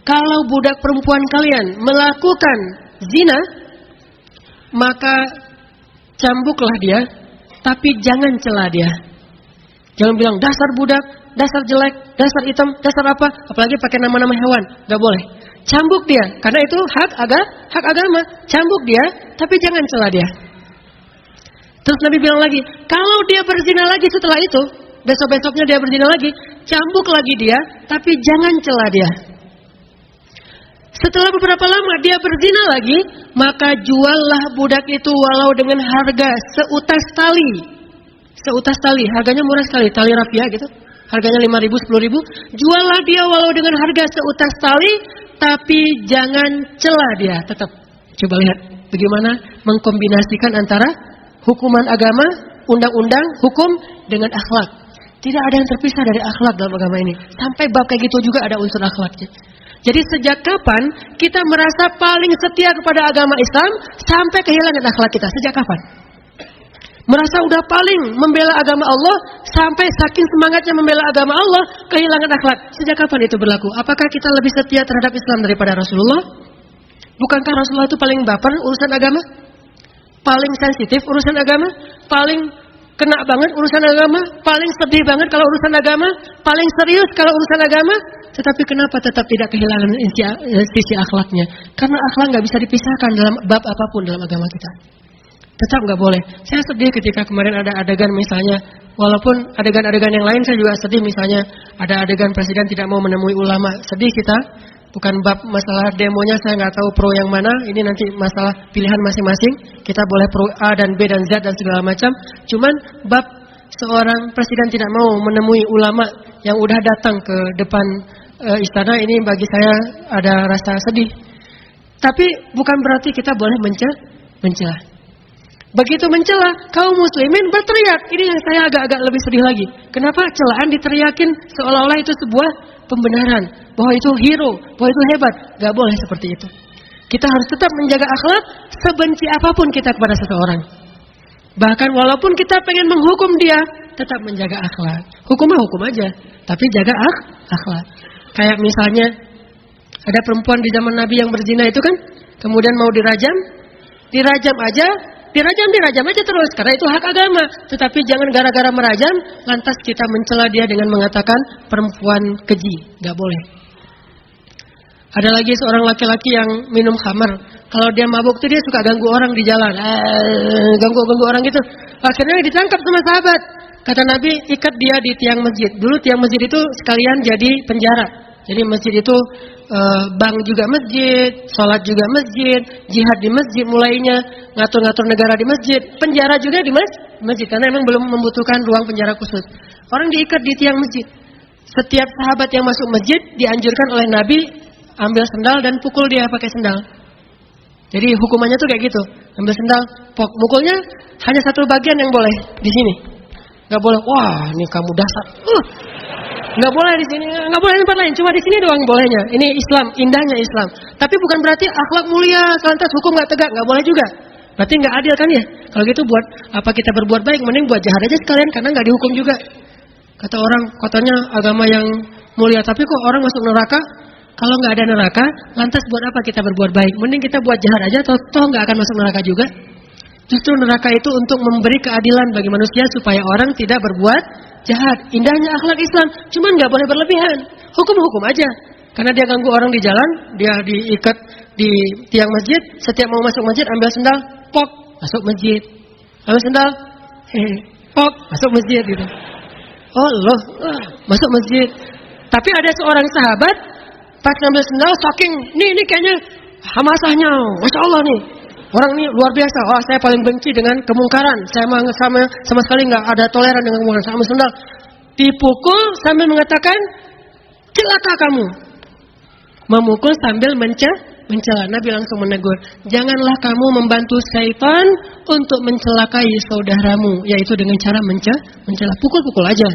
A: Kalau budak perempuan kalian melakukan zina, maka cambuklah dia, tapi jangan cela dia. Jangan bilang dasar budak, dasar jelek, dasar hitam, dasar apa, apalagi pakai nama-nama hewan, gak boleh. Cambuk dia, karena itu hak agama. Cambuk dia, tapi jangan cela dia. Terus Nabi bilang lagi, kalau dia berzina lagi setelah itu, besok-besoknya dia berzina lagi, cambuk lagi dia, tapi jangan cela dia. Setelah beberapa lama dia berzina lagi, maka juallah budak itu walau dengan harga seutas tali. Seutas tali, harganya murah sekali, tali rafia gitu. Harganya 5.000, 10.000. Juallah dia walau dengan harga seutas tali, tapi jangan cela dia. Tetap coba lihat bagaimana mengkombinasikan antara hukuman agama, undang-undang, hukum dengan akhlak. Tidak ada yang terpisah dari akhlak dalam agama ini. Sampai bab kayak gitu juga ada unsur akhlaknya. Jadi sejak kapan kita merasa paling setia kepada agama Islam sampai kehilangan akhlak kita? Sejak kapan? Merasa udah paling membela agama Allah sampai saking semangatnya membela agama Allah kehilangan akhlak. Sejak kapan itu berlaku? Apakah kita lebih setia terhadap Islam daripada Rasulullah? Bukankah Rasulullah itu paling baper urusan agama? Paling sensitif urusan agama? Paling kena banget urusan agama? Paling sedih banget kalau urusan agama? Paling serius kalau urusan agama? Tetapi kenapa tetap tidak kehilangan sisi akhlaknya? Karena akhlak nggak bisa dipisahkan dalam bab apapun dalam agama kita. Tetap nggak boleh. Saya sedih ketika kemarin ada adegan misalnya, walaupun adegan-adegan yang lain saya juga sedih, misalnya ada adegan presiden tidak mau menemui ulama. Sedih kita, bukan bab masalah demonya, saya nggak tahu pro yang mana. Ini nanti masalah pilihan masing-masing. Kita boleh pro A dan B dan Z dan segala macam. Cuman bab seorang presiden tidak mau menemui ulama yang udah datang ke depan istana, ini bagi saya ada rasa sedih. Tapi bukan berarti kita boleh mencela. Begitu mencela, kaum muslimin berteriak. Ini yang saya agak-agak lebih sedih lagi. Kenapa celaan diteriakin seolah-olah itu sebuah pembenaran, bahwa itu hero, bahwa itu hebat? Gak boleh seperti itu. Kita harus tetap menjaga akhlak sebenci apapun kita kepada seseorang. Bahkan walaupun kita pengen menghukum dia, tetap menjaga akhlak. Hukum aja, tapi jaga akhlak. Kayak misalnya ada perempuan di zaman Nabi yang berzina itu kan, kemudian mau dirajam aja terus, karena itu hak agama. Tetapi jangan gara-gara merajam, lantas kita mencela dia dengan mengatakan perempuan keji. Gak boleh. Ada lagi seorang laki-laki yang minum khamar. Kalau dia mabuk tuh dia suka ganggu orang di jalan. Ganggu orang gitu. Akhirnya ditangkap sama sahabat. Kata Nabi, ikat dia di tiang masjid. Dulu tiang masjid itu sekalian jadi penjara. Jadi masjid itu bank juga masjid, sholat juga masjid, jihad di masjid mulainya, ngatur-ngatur negara di masjid, penjara juga di masjid, karena memang belum membutuhkan ruang penjara khusus. Orang diikat di tiang masjid. Setiap sahabat yang masuk masjid dianjurkan oleh Nabi ambil sendal dan pukul dia pakai sendal. Jadi hukumannya tuh kayak gitu, ambil sendal, mukulnya hanya satu bagian yang boleh di sini. Nggak boleh, wah ini kamu dasar. Nggak boleh di sini, nggak boleh di tempat lain. Cuma di sini doang bolehnya. Ini Islam, indahnya Islam. Tapi bukan berarti akhlak mulia, lantas hukum nggak tegak, nggak boleh juga. Berarti nggak adil kan ya? Kalau gitu buat apa kita berbuat baik, mending buat jahat aja sekalian karena nggak dihukum juga. Kata orang, katanya agama yang mulia, tapi kok orang masuk neraka? Kalau nggak ada neraka, lantas buat apa kita berbuat baik? Mending kita buat jahat aja, toh nggak akan masuk neraka juga. Justru neraka itu untuk memberi keadilan bagi manusia supaya orang tidak berbuat jahat. Indahnya akhlak Islam, cuman nggak boleh berlebihan. Hukum aja. Karena dia ganggu orang di jalan, dia diikat di tiang masjid. Setiap mau masuk masjid ambil sendal, pok masuk masjid. Ambil sendal, pok masuk masjid gitu. Oh loh, masuk masjid. Tapi ada seorang sahabat pas ngambil sendal, saking ini kayaknya hamasahnya, masya Allah nih. Orang ini luar biasa. Oh, saya paling benci dengan kemungkaran. Saya sama sekali nggak ada toleran dengan kemungkaran. Saya ambil sendal, dipukul sambil mengatakan, celaka kamu. Memukul sambil mencela. Nabi langsung menegur, janganlah kamu membantu syaitan untuk mencelakai saudaramu, yaitu dengan cara mencela. Pukul aja,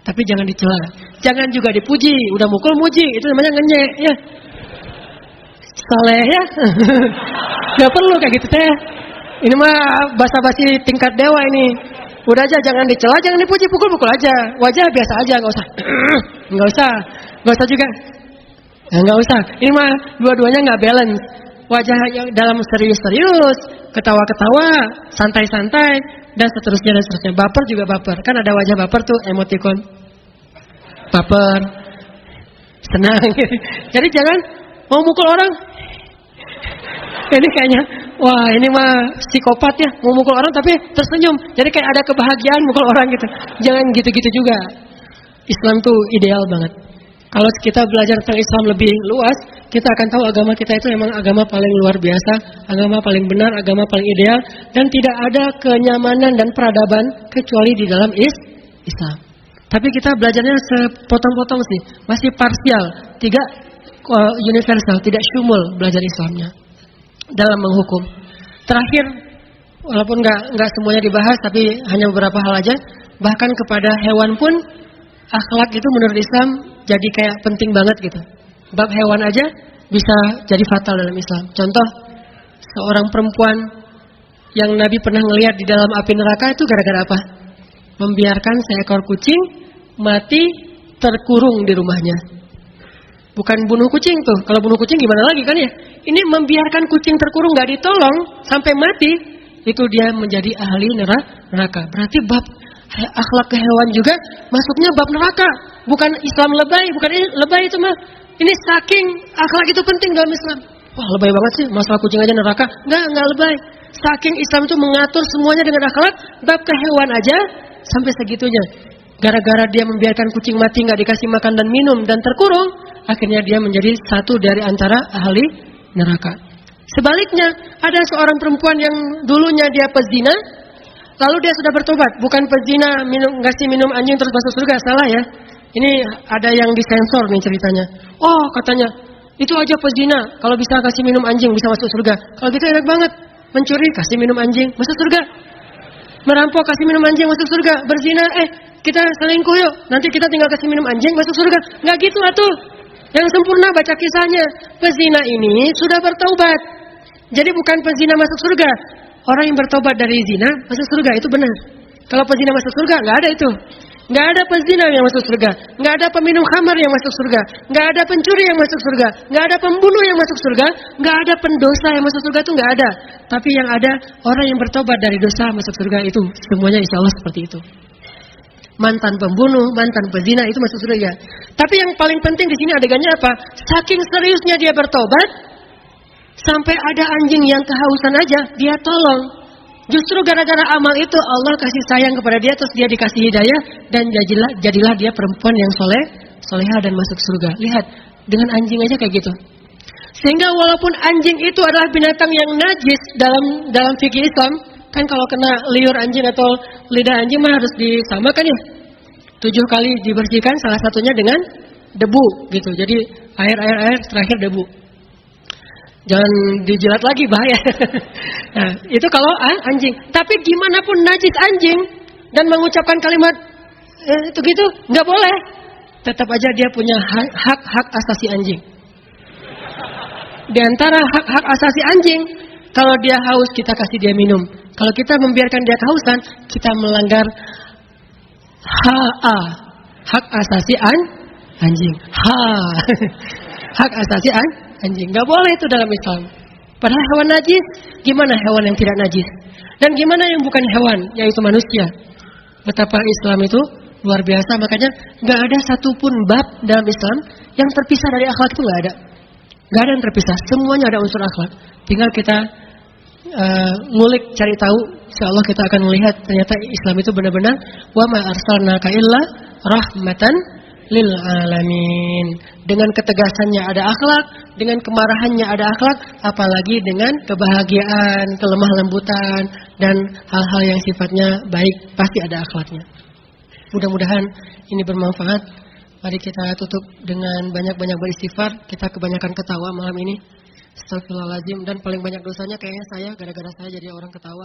A: tapi jangan dicela. Jangan juga dipuji. Udah mukul muji, itu namanya ngenyek ya. Saleh ya. Gak perlu kayak gitu teh. Ini mah basa-basi tingkat dewa ini. Udah aja, jangan dicela, jangan dipuji, pukul aja. Wajah biasa aja, nggak usah. Nggak usah juga. Nggak usah. Ini mah dua-duanya nggak balance. Wajah yang dalam serius-serius, ketawa-ketawa, santai-santai, dan seterusnya. Baper juga baper. Kan ada wajah baper tuh, emoticon. Baper. Senang. Jadi jangan mau mukul orang. Ini kayaknya, wah ini mah psikopat ya, mau mukul orang tapi tersenyum. Jadi kayak ada kebahagiaan mukul orang gitu. Jangan gitu-gitu juga. Islam tuh ideal banget. Kalau kita belajar tentang Islam lebih luas, kita akan tahu agama kita itu memang agama paling luar biasa, agama paling benar, agama paling ideal, dan tidak ada kenyamanan dan peradaban kecuali di dalam Islam. Tapi kita belajarnya sepotong-potong sih, masih parsial, tidak universal, tidak syumul belajar Islamnya dalam menghukum. Terakhir, walaupun nggak semuanya dibahas, tapi hanya beberapa hal aja. Bahkan kepada hewan pun akhlak itu menurut Islam jadi kayak penting banget gitu. Bab hewan aja bisa jadi fatal dalam Islam. Contoh, seorang perempuan yang Nabi pernah ngelihat di dalam api neraka itu gara-gara apa? Membiarkan seekor kucing mati terkurung di rumahnya. Bukan bunuh kucing tuh. Kalau bunuh kucing gimana lagi kan ya? Ini membiarkan kucing terkurung gak ditolong sampai mati, itu dia menjadi ahli neraka. Berarti bab akhlak ke hewan juga masuknya bab neraka. Bukan Islam lebay, bukan lebay itu mah. Ini saking akhlak itu penting dalam Islam. Wah lebay banget sih, masalah kucing aja neraka. Enggak lebay. Saking Islam itu mengatur semuanya dengan akhlak, bab ke hewan aja sampai segitunya. Gara-gara dia membiarkan kucing mati gak dikasih makan dan minum dan terkurung, akhirnya dia menjadi satu dari antara ahli neraka. Sebaliknya, ada seorang perempuan yang dulunya dia pezina, lalu dia sudah bertobat. Bukan pezina ngasih minum anjing terus masuk surga, salah ya. Ini ada yang disensor nih ceritanya. Oh katanya, itu aja pezina, kalau bisa kasih minum anjing bisa masuk surga. Kalau gitu enak banget, mencuri kasih minum anjing masuk surga, merampok kasih minum anjing masuk surga, berzina kita selingkuh yuk, nanti kita tinggal kasih minum anjing masuk surga. Nggak gitu atuh. Yang sempurna baca kisahnya. Pezina ini sudah bertaubat. Jadi bukan pezina masuk surga. Orang yang bertaubat dari zina masuk surga, itu benar. Kalau pezina masuk surga, nggak ada itu. Nggak ada pezina yang masuk surga. Nggak ada peminum khamar yang masuk surga. Nggak ada pencuri yang masuk surga. Nggak ada pembunuh yang masuk surga. Nggak ada pendosa yang masuk surga, itu nggak ada. Tapi yang ada orang yang bertaubat dari dosa masuk surga, itu semuanya insya Allah seperti itu. Mantan pembunuh, mantan pezina itu masuk surga. Tapi yang paling penting di sini adegannya apa? Saking seriusnya dia bertobat, sampai ada anjing yang kehausan aja dia tolong. Justru gara-gara amal itu Allah kasih sayang kepada dia, terus dia dikasih hidayah dan jadilah dia perempuan yang solehah dan masuk surga. Lihat, dengan anjing aja kayak gitu. Sehingga walaupun anjing itu adalah binatang yang najis dalam fikih Islam, kan kalau kena liur anjing atau lidah anjing mah harus disamakan ya. 7 kali dibersihkan, salah satunya dengan debu gitu. Jadi air terakhir debu. Jangan dijilat lagi, bahaya. Nah, itu kalau anjing. Tapi gimana pun najis anjing, dan mengucapkan kalimat itu gitu, nggak boleh. Tetap aja dia punya hak asasi anjing. Di antara hak asasi anjing, kalau dia haus kita kasih dia minum. Kalau kita membiarkan dia kehausan, kita melanggar hak asasi anjing. Hak asasi anjing. Nggak boleh itu dalam Islam. Padahal hewan najis, gimana hewan yang tidak najis? Dan gimana yang bukan hewan, yaitu manusia? Betapa Islam itu luar biasa, makanya nggak ada satupun bab dalam Islam yang terpisah dari akhlak, itu nggak ada. Nggak ada yang terpisah, semuanya ada unsur akhlak. Tinggal kita ngulik, cari tahu, insyaallah kita akan melihat ternyata Islam itu benar-benar wa ma arsalnaka illa rahmatan lil alamin. Dengan ketegasannya ada akhlak, dengan kemarahannya ada akhlak, apalagi dengan kebahagiaan, kelemah lembutan dan hal-hal yang sifatnya baik, pasti ada akhlaknya. Mudah-mudahan ini bermanfaat. Mari kita tutup dengan banyak-banyak beristighfar. Kita kebanyakan ketawa malam ini. Astagfirullahaladzim. Dan paling banyak dosanya kayaknya saya, gara-gara saya jadi orang ketawa.